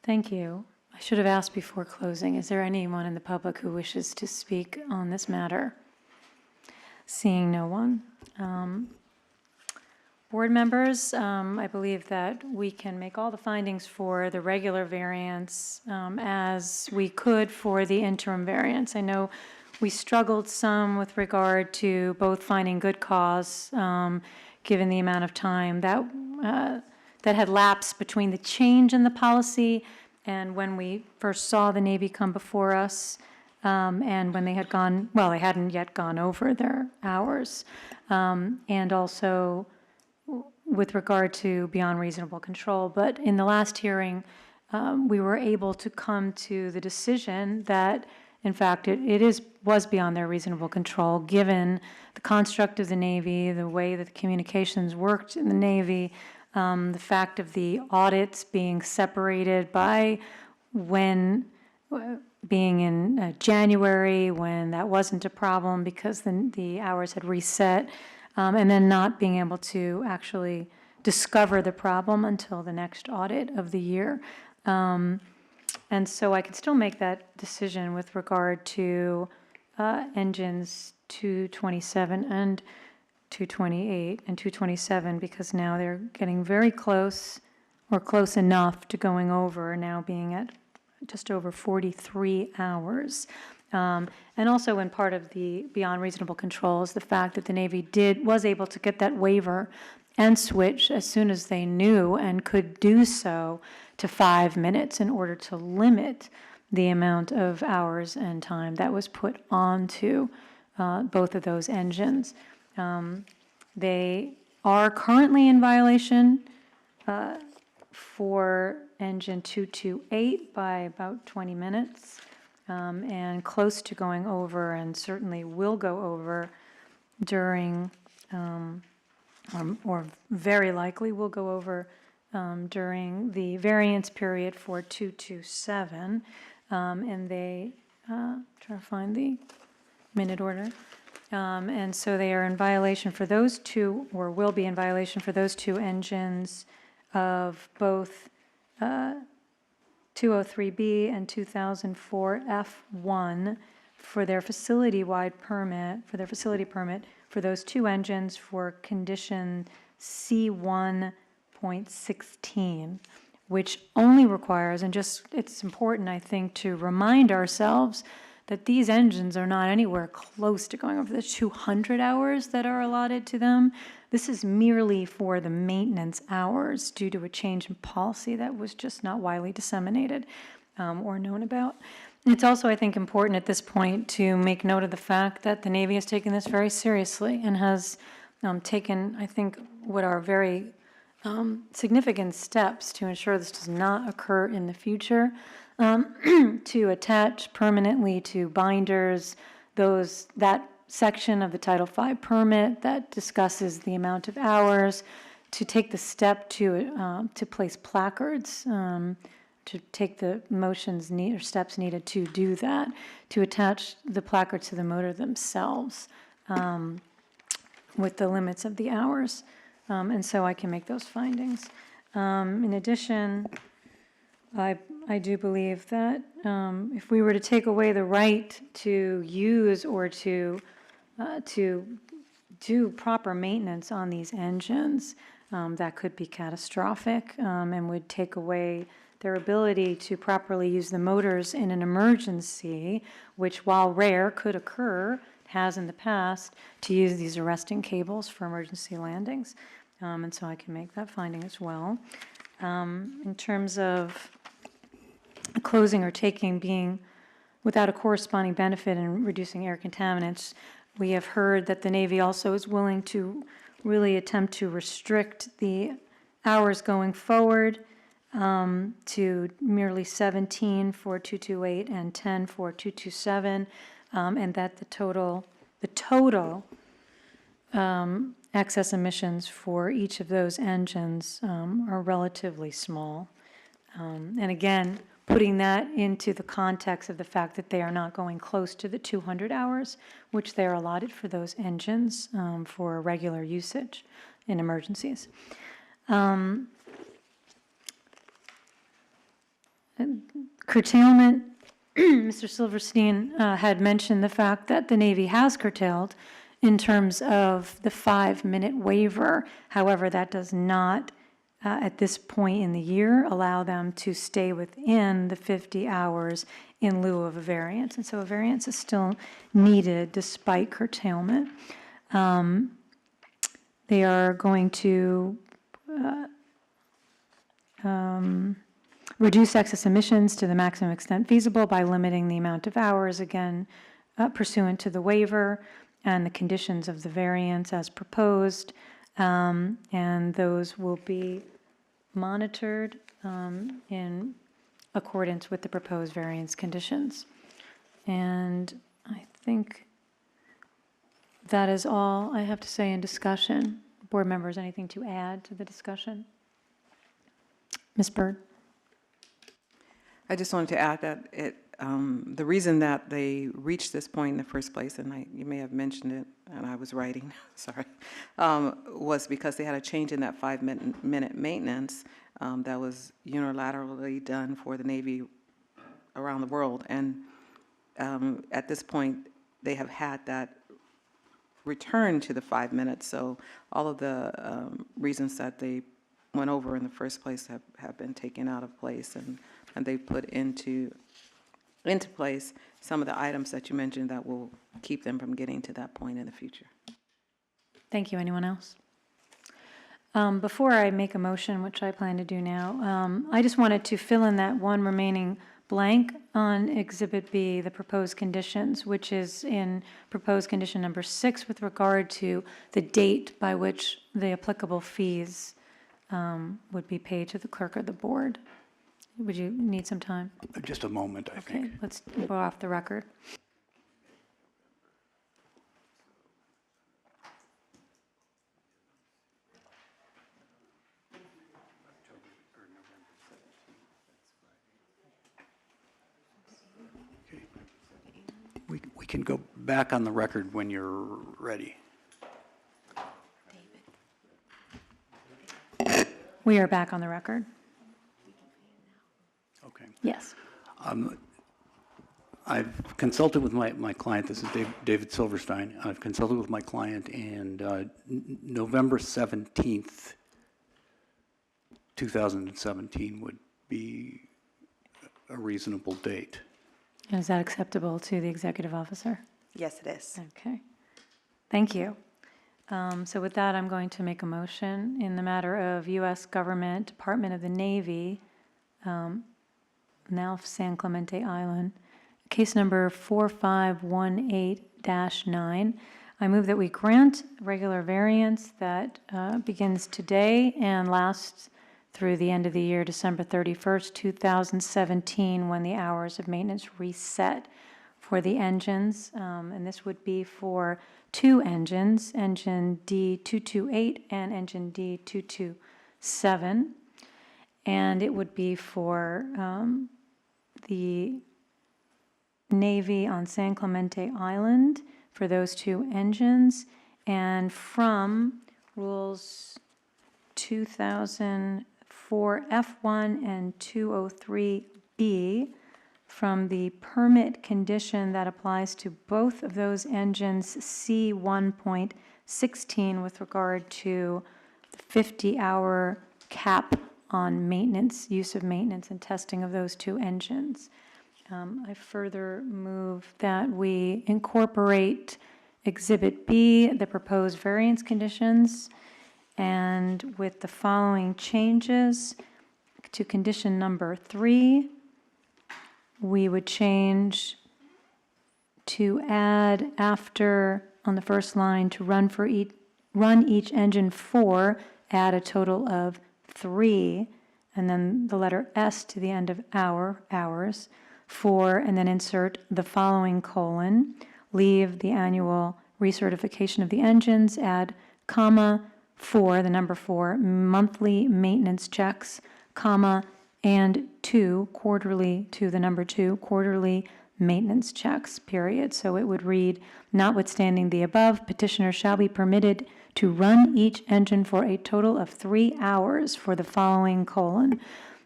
Thank you. I should have asked before closing, is there anyone in the public who wishes to speak on this matter? Seeing no one. Board members, I believe that we can make all the findings for the regular variance as we could for the interim variance. I know we struggled some with regard to both finding good cause, given the amount of time that had lapsed between the change in the policy and when we first saw the Navy come before us, and when they had gone, well, they hadn't yet gone over their hours, and also with regard to beyond reasonable control. But in the last hearing, we were able to come to the decision that, in fact, it was beyond their reasonable control, given the construct of the Navy, the way that the communications worked in the Navy, the fact of the audits being separated by when being in January, when that wasn't a problem because the hours had reset, and then not being able to actually discover the problem until the next audit of the year. And so I could still make that decision with regard to engines 227 and 228 and 227, because now they're getting very close, or close enough to going over, now being at just over 43 hours. And also, in part of the beyond reasonable control is the fact that the Navy was able to get that waiver and switch as soon as they knew, and could do so, to 5 minutes in order to limit the amount of hours and time that was put onto both of those engines. They are currently in violation for engine 228 by about 20 minutes. And close to going over, and certainly will go over during, or very likely will go over during the variance period for 227. And they, try to find the minute order. And so they are in violation for those two, or will be in violation for those two engines of both 203B and 2004 F1 for their facility-wide permit, for their facility permit for those two engines for condition C1.16, which only requires, and just, it's important, I think, to remind ourselves that these engines are not anywhere close to going over the 200 hours that are allotted to them. This is merely for the maintenance hours due to a change in policy that was just not widely disseminated or known about. It's also, I think, important at this point to make note of the fact that the Navy has taken this very seriously and has taken, I think, what are very significant steps to ensure this does not occur in the future, to attach permanently to binders that section of the Title V permit that discusses the amount of hours, to take the step to place placards, to take the or steps needed to do that, to attach the placards to the motor themselves with the limits of the hours. And so I can make those findings. In addition, I do believe that if we were to take away the right to use or to do proper maintenance on these engines, that could be catastrophic and would take away their ability to properly use the motors in an emergency, which, while rare, could occur, has in the past, to use these arresting cables for emergency landings. And so I can make that finding as well. In terms of closing or taking being without a corresponding benefit in reducing air contaminants, we have heard that the Navy also is willing to really attempt to restrict the hours going forward to merely 17 for 228 and 10 for 227, and that the total excess emissions for each of those engines are relatively small. And again, putting that into the context of the fact that they are not going close to the 200 hours, which they are allotted for those engines for regular usage in emergencies. Curtailment, Mr. Silverstein had mentioned the fact that the Navy has curtailed in terms of the 5-minute waiver. However, that does not, at this point in the year, allow them to stay within the 50 hours in lieu of a variance. And so a variance is still needed despite curtailment. They are going to reduce excess emissions to the maximum extent feasible by limiting the amount of hours, again, pursuant to the waiver and the conditions of the variance as proposed, and those will be monitored in accordance with the proposed variance conditions. And I think that is all I have to say in discussion. Board members, anything to add to the discussion? Ms. Byrd? I just wanted to add that the reason that they reached this point in the first place, and you may have mentioned it, and I was writing, sorry, was because they had a change in that 5-minute maintenance that was unilaterally done for the Navy around the world. And at this point, they have had that return to the 5 minutes. So all of the reasons that they went over in the first place have been taken out of place, and they put into place some of the items that you mentioned that will keep them from getting to that point in the future. Thank you. Anyone else? Before I make a motion, which I plan to do now, I just wanted to fill in that one remaining blank on Exhibit B, the proposed conditions, which is in proposed condition number 6 with regard to the date by which the applicable fees would be paid to the clerk of the board. Would you need some time? Just a moment, I Okay, think. let's go off the record. We can go back on the record when you're ready. We are back on the record. Okay. Yes. I've consulted with my client. This is David Silverstein. I've consulted with my client, and November 17th, 2017 would be a reasonable date. And is that acceptable to the executive officer? Yes, it is. Okay. Thank you. So with that, I'm going to make a motion in the matter of U.S. Government, Department of the Navy, now San Clemente Island, case number 4518-9. I move that we grant regular variance that begins today and lasts through the end of the year, December 31st, 2017, when the hours of maintenance reset for the engines. And this would be for 2 engines, engine D228 and engine D227. And it would be for the Navy on San Clemente Island for those 2 engines, and from rules 2004 F1 and 203B, from the permit condition that applies to both of those engines, C1.16, with regard to the 50-hour cap on maintenance, use of maintenance and testing of those 2 engines. I further move that we incorporate Exhibit B, the proposed variance conditions, and with the following changes. To condition number 3, we would change to add after, on the first line, to run each engine 4, add a total of 3, and then the letter S to the end of hours, 4, and then insert the following colon, leave the annual recertification of the engines, add comma, 4, the number 4, monthly maintenance checks, comma, and 2, quarterly, to the number 2, quarterly maintenance checks, period. So it would read, notwithstanding the above, petitioner shall be permitted to run each engine for a total of 3 hours for the following colon,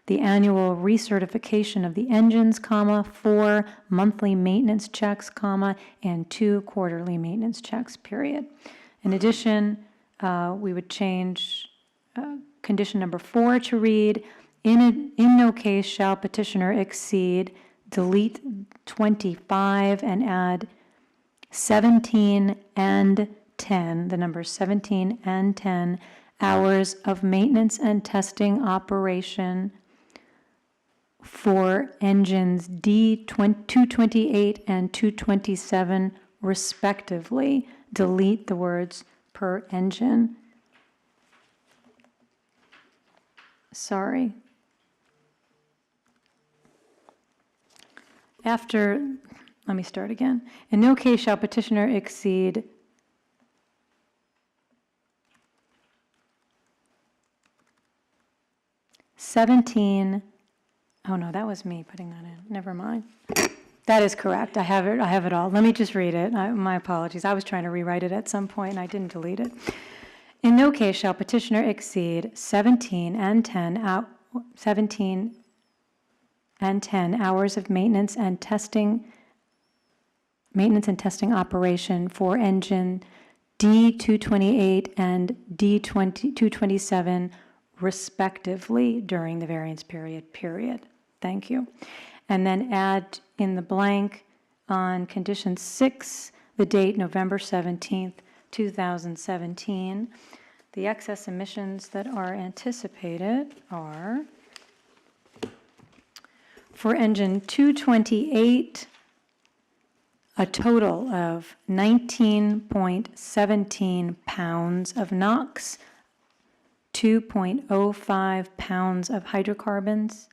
the annual recertification of the engines, comma, 4 monthly maintenance checks, comma, and 2 quarterly maintenance checks, period. In addition, we would change condition number 4 to read, in no case shall petitioner exceed, delete 25 and add 17 and 10, the numbers 17 and 10, hours of maintenance and testing operation for engines D228 and 227 respectively. Delete the words per engine. Sorry. Let me start again. In no case shall petitioner exceed Oh no, that was me putting that in. Never mind. That is correct. I have it all. Let me just read it. My apologies. I was trying to rewrite it at some point and I didn't delete it. In no case shall petitioner exceed 17 and 10 hours of maintenance and testing operation for engine D228 and D227 respectively during the variance period. Thank you. And then add in the blank on condition 6, the date November 17th, 2017. The excess emissions that are anticipated are for engine 228, a total of 19.17 pounds of NOx, 2.05 pounds of hydrocarbons,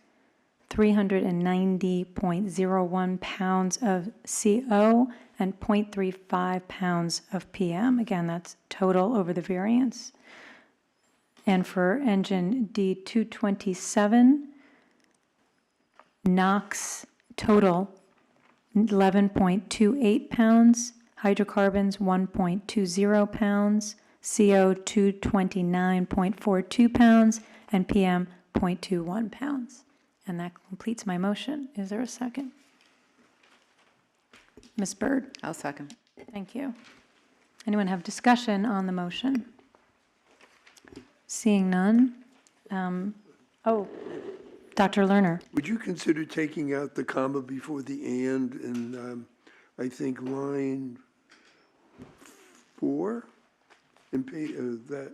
390.01 pounds of CO, and 0.35 pounds of PM. Again, that's total over the variance. And for engine D227, NOx total 11.28 pounds, hydrocarbons 1.20 pounds, CO 229.42 pounds, and PM 0.21 pounds. And that completes my motion. Is there a second? Ms. Byrd? I'll second. Thank you. Anyone have discussion on the motion? Seeing none. Dr. Lerner. Would you consider taking out the comma before the and in, I think, line 4? And pay that.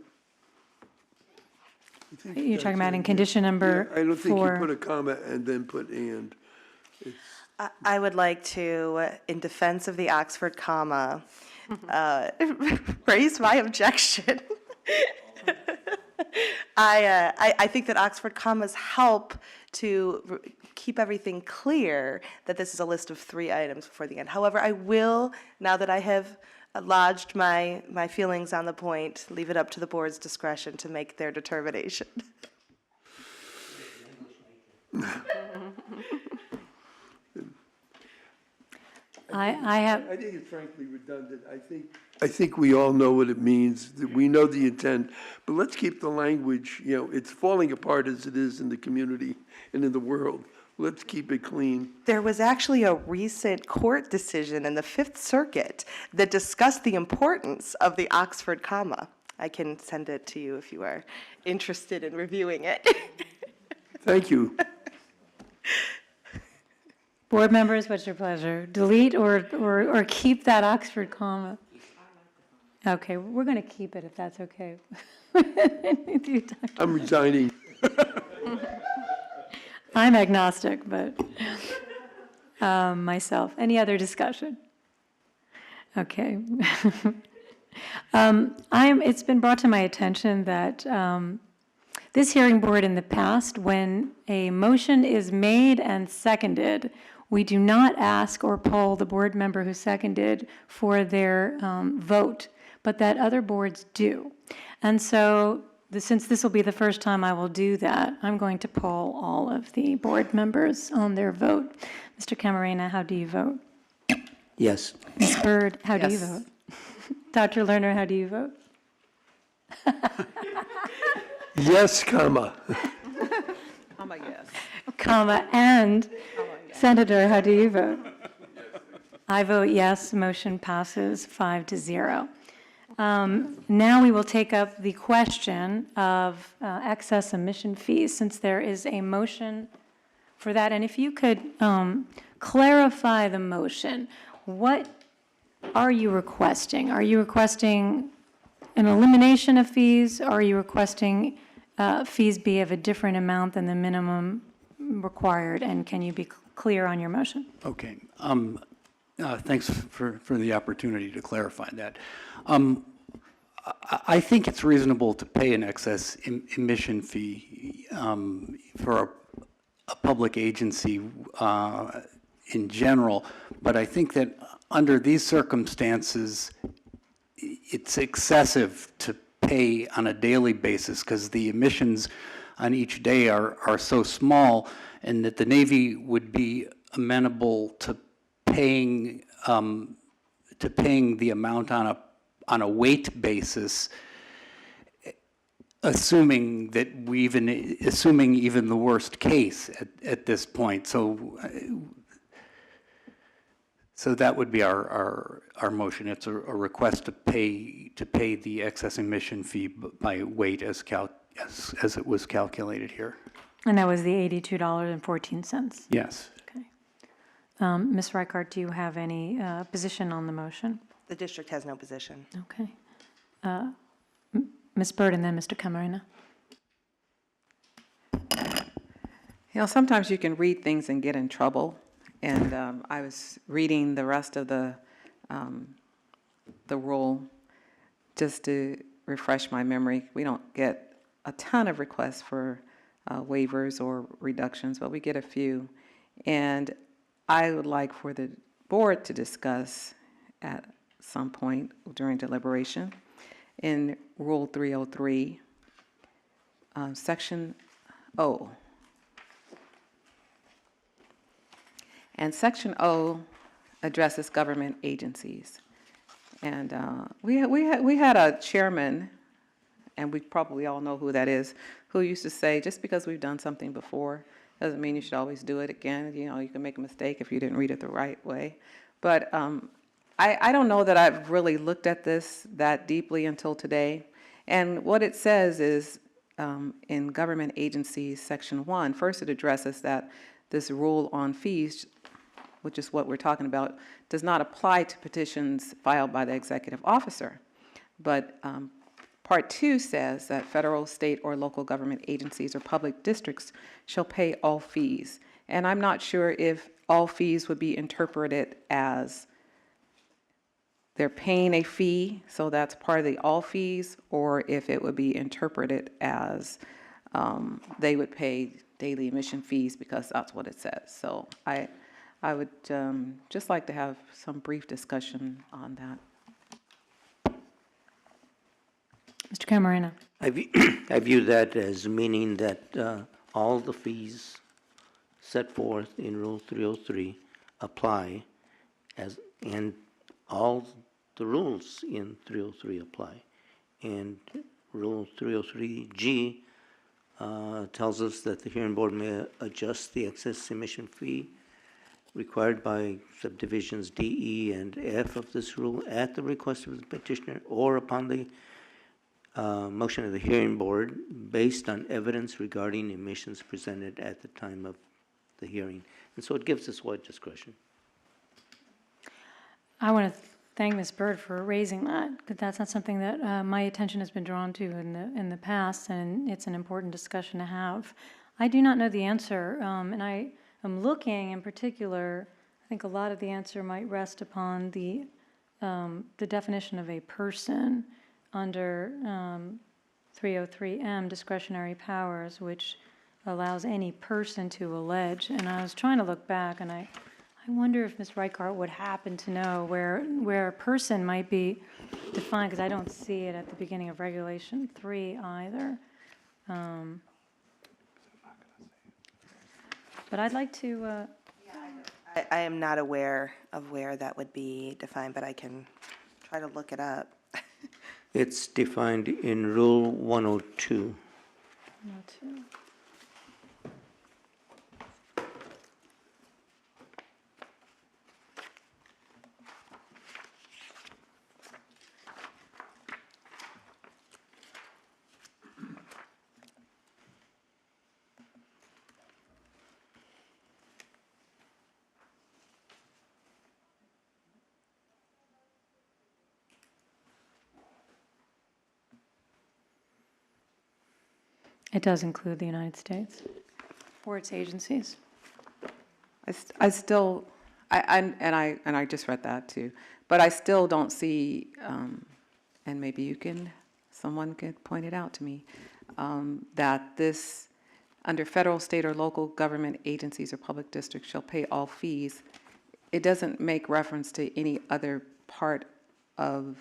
You're talking about in condition number 4. I don't think you put a comma and then put and. I would like to, in defense of the Oxford comma, raise my objection. I think that Oxford commas help to keep everything clear that this is a list of 3 items before the end. However, I will, now that I have lodged my feelings on the point, leave it up to the board's discretion to make their determination. I think it's frankly redundant. I think we all know what it means, that we know the intent, but let's keep the language, it's falling apart as it is in the community and in the world. Let's keep it clean. There was actually a recent court decision in the Fifth Circuit that discussed the importance of the Oxford comma. I can send it to you if you are interested in reviewing it. Thank you. Board members, what's your pleasure? Delete or keep that Oxford comma? Okay, we're going to keep it if that's okay. I'm resigning. I'm agnostic, but myself. Any other discussion? Okay. It's been brought to my attention that this hearing board in the past, when a motion is made and seconded, we do not ask or poll the board member who seconded for their vote, but that other boards do. And so since this will be the first time I will do that, I'm going to poll all of the board members on their vote. Mr. Camarena, how do you vote? Yes. Ms. Byrd, how do you Yes. vote? Dr. Lerner, how do you vote? Yes, comma. I'm a yes. Comma, and Senator, how do you vote? I vote yes, motion passes 5-0. Now we will take up the question of excess emission fees, since there is a motion for that. And if you could clarify the motion, what are you requesting? Are you requesting an elimination of fees? Or are you requesting fees be of a different amount than the minimum required? And can you be clear on your motion? Okay. Thanks for the opportunity to clarify that. I think it's reasonable to pay an excess emission fee for a public agency in general, but I think that under these circumstances, it's excessive to pay on a daily basis because the emissions on each day are so small, and that the Navy would be amenable to paying the amount on a weight basis, assuming even the worst case at this point. So that would be our motion. It's a request to pay the excess emission fee by weight as it was calculated here. And that was the $82.14. Yes. Okay. Ms. Reichart, do you have any position on the motion? The district has no position. Okay. Ms. Byrd and then Mr. Camarena. Sometimes you can read things and get in trouble. And I was reading the rest of the rule just to refresh my memory. We don't get a ton of requests for waivers or reductions, but we get a few. And I would like for the board to discuss at some point during deliberation in Rule 303, Section O. And Section O addresses government agencies. And we had a chairman, and we probably all know who that is, who used to say, just because we've done something before doesn't mean you should always do it again. You can make a mistake if you didn't read it the right way. But I don't know that I've really looked at this that deeply until today. And what it says is, in government agencies, Section 1, first it addresses that this rule on fees, which is what we're talking about, does not apply to petitions filed by the executive officer. But Part 2 says that federal, state, or local government agencies or public districts shall pay all fees. And I'm not sure if all fees would be interpreted as they're paying a fee, so that's part of the all fees, or if it would be interpreted as they would pay daily admission fees because that's what it says. So I would just like to have some brief discussion on that. Mr. Camarena. I view that as meaning that all the fees set forth in Rule 303 apply and all the rules in 303 apply. And Rule 303G tells us that the hearing board may adjust the excess submission fee required by subdivisions D, E, and F of this rule at the request of the petitioner or upon the motion of the hearing board based on evidence regarding emissions presented at the time of the hearing. And so it gives us wide discretion. I want to thank Ms. Byrd for raising that, because that's not something that my attention has been drawn to in the past, and it's an important discussion to have. I do not know the answer, and I am looking in particular, I think a lot of the answer might rest upon the definition of a person under 303M, discretionary powers, which allows any person to allege. And I was trying to look back, and I wonder if Ms. Reichart would happen to know where a person might be defined, because I don't see it at the beginning of Regulation 3 either. But I'd like to, I am not aware of where that would be defined, but I can try to look it up. It's defined in Rule 102. it does include the United States or its agencies. I still, and I just read that too, but I still don't see, and maybe someone could point it out to me, that this, under federal, state, or local government agencies or public districts shall pay all fees. It doesn't make reference to any other part of,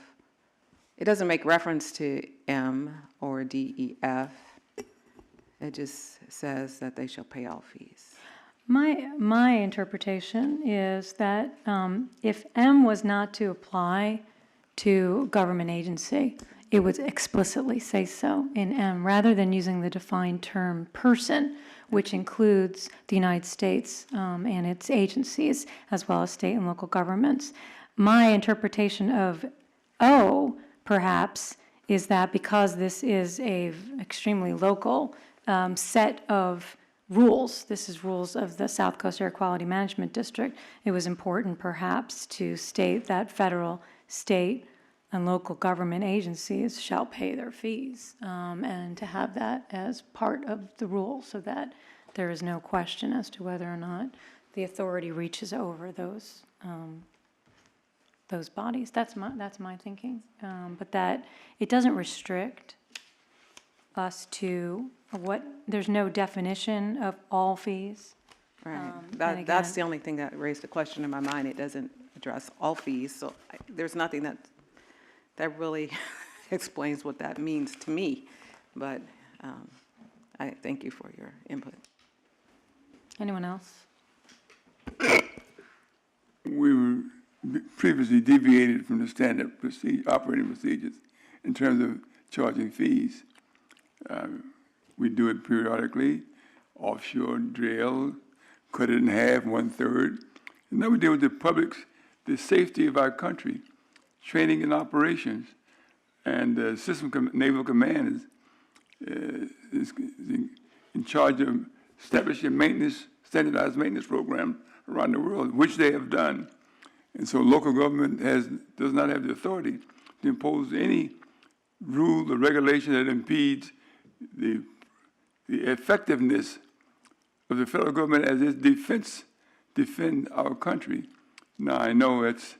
it doesn't make reference to M or D, E, F. It just says that they shall pay all fees. My interpretation is that if M was not to apply to government agency, it would explicitly say so in M, rather than using the defined term person, which includes the United States and its agencies, as well as state and local governments. My interpretation of O, perhaps, is that because this is a extremely local set of rules, this is rules of the South Coast Air Quality Management District, it was important perhaps to state that federal, state, and local government agencies shall pay their fees, and to have that as part of the rule so that there is no question as to whether or not the authority reaches over those bodies. That's my thinking, but that it doesn't restrict us to there's no definition of all fees. Right. And That's again- the only thing that raised a question in my mind. It doesn't address all fees, so there's nothing that really explains what that means to me. But I thank you for your input. Anyone else? We were previously deviated from the standard operating procedures in terms of charging fees. We do it periodically, offshore drill, cut it in half, 1/3. And then we deal with the safety of our country, training and operations. And the Naval Command is in charge of establishing standardized maintenance program around the world, which they have done. And so local government does not have the authority to impose any rule or regulation that impedes the effectiveness of the federal government as its defend our country. Now, I know it's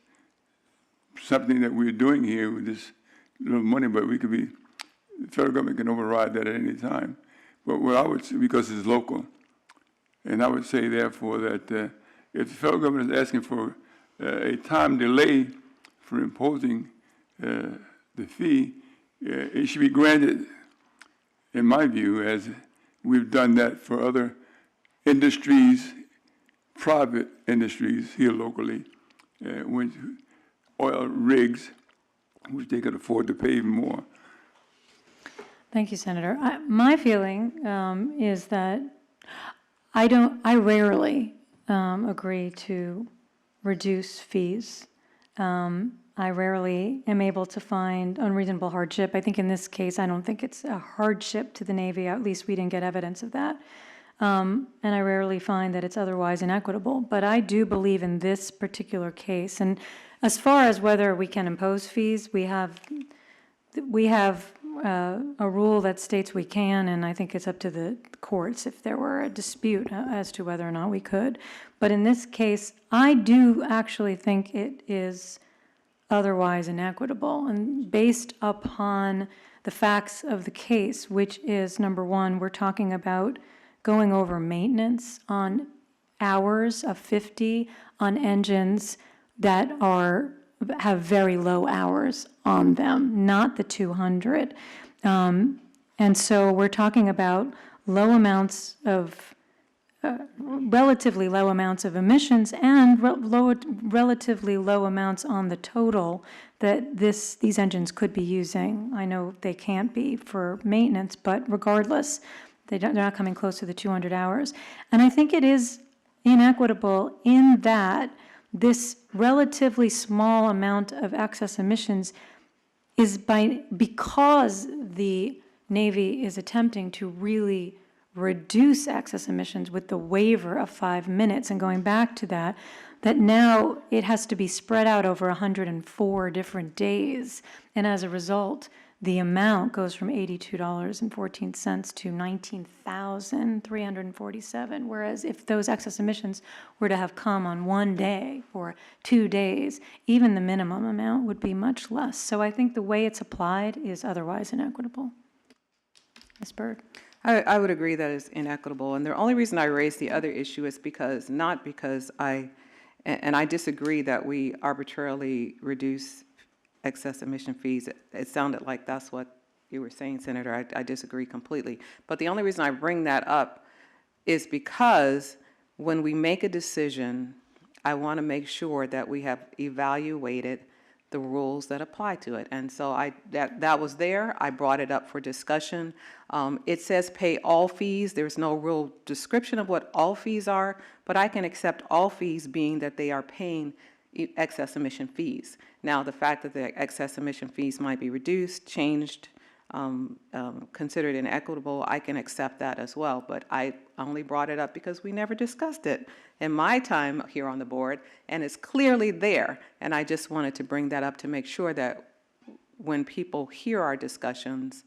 something that we're doing here with this little money, but the federal government can override that at any time. But what I would say, because it's local, and I would say therefore that if the federal government is asking for a time delay for imposing the fee, it should be granted, in my view, as we've done that for other industries, private industries here locally, when oil rigs, which they could afford to pay even more. Thank you, Senator. My feeling is that I rarely agree to reduce fees. I rarely am able to find unreasonable hardship. I think in this case, I don't think it's a hardship to the Navy, at least we didn't get evidence of that. And I rarely find that it's otherwise inequitable. But I do believe in this particular case. And as far as whether we can impose fees, we have a rule that states we can, and I think it's up to the courts if there were a dispute as to whether or not we could. But in this case, I do actually think it is otherwise inequitable, and based upon the facts of the case, which is, number one, we're talking about going over maintenance on hours of 50 on engines that have very low hours on them, not the 200. And so we're talking about low amounts of, relatively low amounts of emissions and relatively low amounts on the total that these engines could be using. I know they can't be for maintenance, but regardless, they're not coming close to the 200 hours. And I think it is inequitable in that this relatively small amount of excess emissions is because the Navy is attempting to really reduce excess emissions with the waiver of 5 minutes, and going back to that now it has to be spread out over 104 different days. And as a result, the amount goes from $82.14 to $19,347, whereas if those excess emissions were to have come on 1 day or 2 days, even the minimum amount would be much less. So I think the way it's applied is otherwise inequitable. Ms. Byrd. I would agree that it's inequitable, and the only reason I raised the other issue is not because I disagree that we arbitrarily reduce excess emission fees. It sounded like that's what you were saying, Senator. I disagree completely. But the only reason I bring that up is because when we make a decision, I want to make sure that we have evaluated the rules that apply to it. And so that was there. I brought it up for discussion. It says pay all fees. There's no real description of what all fees are, but I can accept all fees being that they are paying excess emission fees. Now, the fact that the excess emission fees might be reduced, changed, considered inequitable, I can accept that as well. But I only brought it up because we never discussed it in my time here on the board, and it's clearly there. And I just wanted to bring that up to make sure that when people hear our discussions,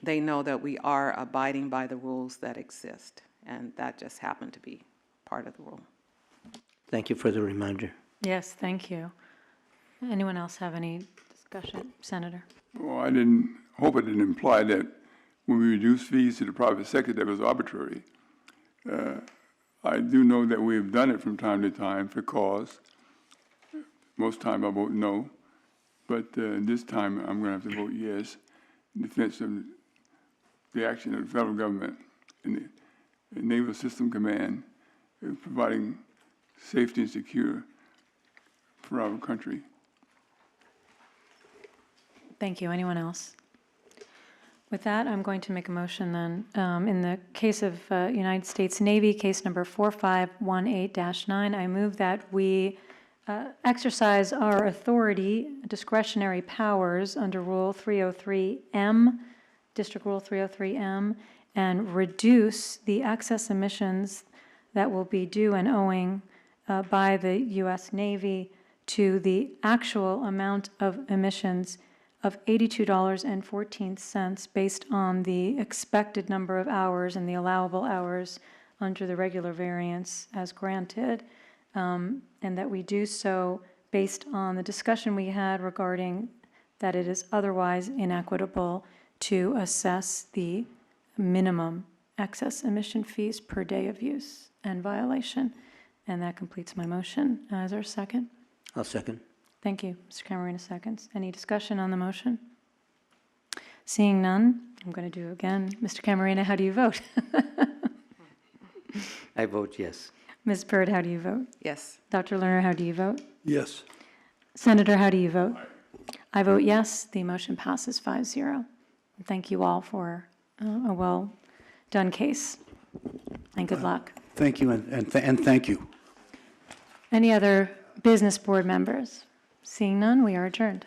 they know that we are abiding by the rules that exist. And that just happened to be part of the rule. Thank you for the reminder. Yes, thank you. Anyone else have any discussion? Senator? Well, I hope it didn't imply that when we reduce fees to the private sector that was arbitrary. I do know that we have done it from time to time for cause. Most time I vote no, but this time I'm going to have to vote yes in defense of the action of the federal government and the Naval System Command providing safety and secure for our country. Thank you. Anyone else? With that, I'm going to make a motion then. In the case of United States Navy, case number 4518-9, I move that we exercise our authority, discretionary powers under Rule 303M, District Rule 303M, and reduce the excess emissions that will be due and owing by the U.S. Navy to the actual amount of emissions of $82.14 based on the expected number of hours and the allowable hours under the regular variance as granted, and that we do so based on the discussion we had regarding that it is otherwise inequitable to assess the minimum excess emission fees per day of use and violation. And that completes my motion. Is there a second? I'll second. Thank you. Mr. Camarena seconds. Any discussion on the motion? Seeing none, I'm going to do again. Mr. Camarena, how do you vote? I vote yes. Ms. Byrd, how do you vote? Yes. Dr. Lerner, how do you vote? Yes. Senator, how do you vote? I vote yes. The motion passes 5-0. Thank you all for a well-done case, and good luck. Thank you, and thank you. Any other business board members? Seeing none, we are adjourned.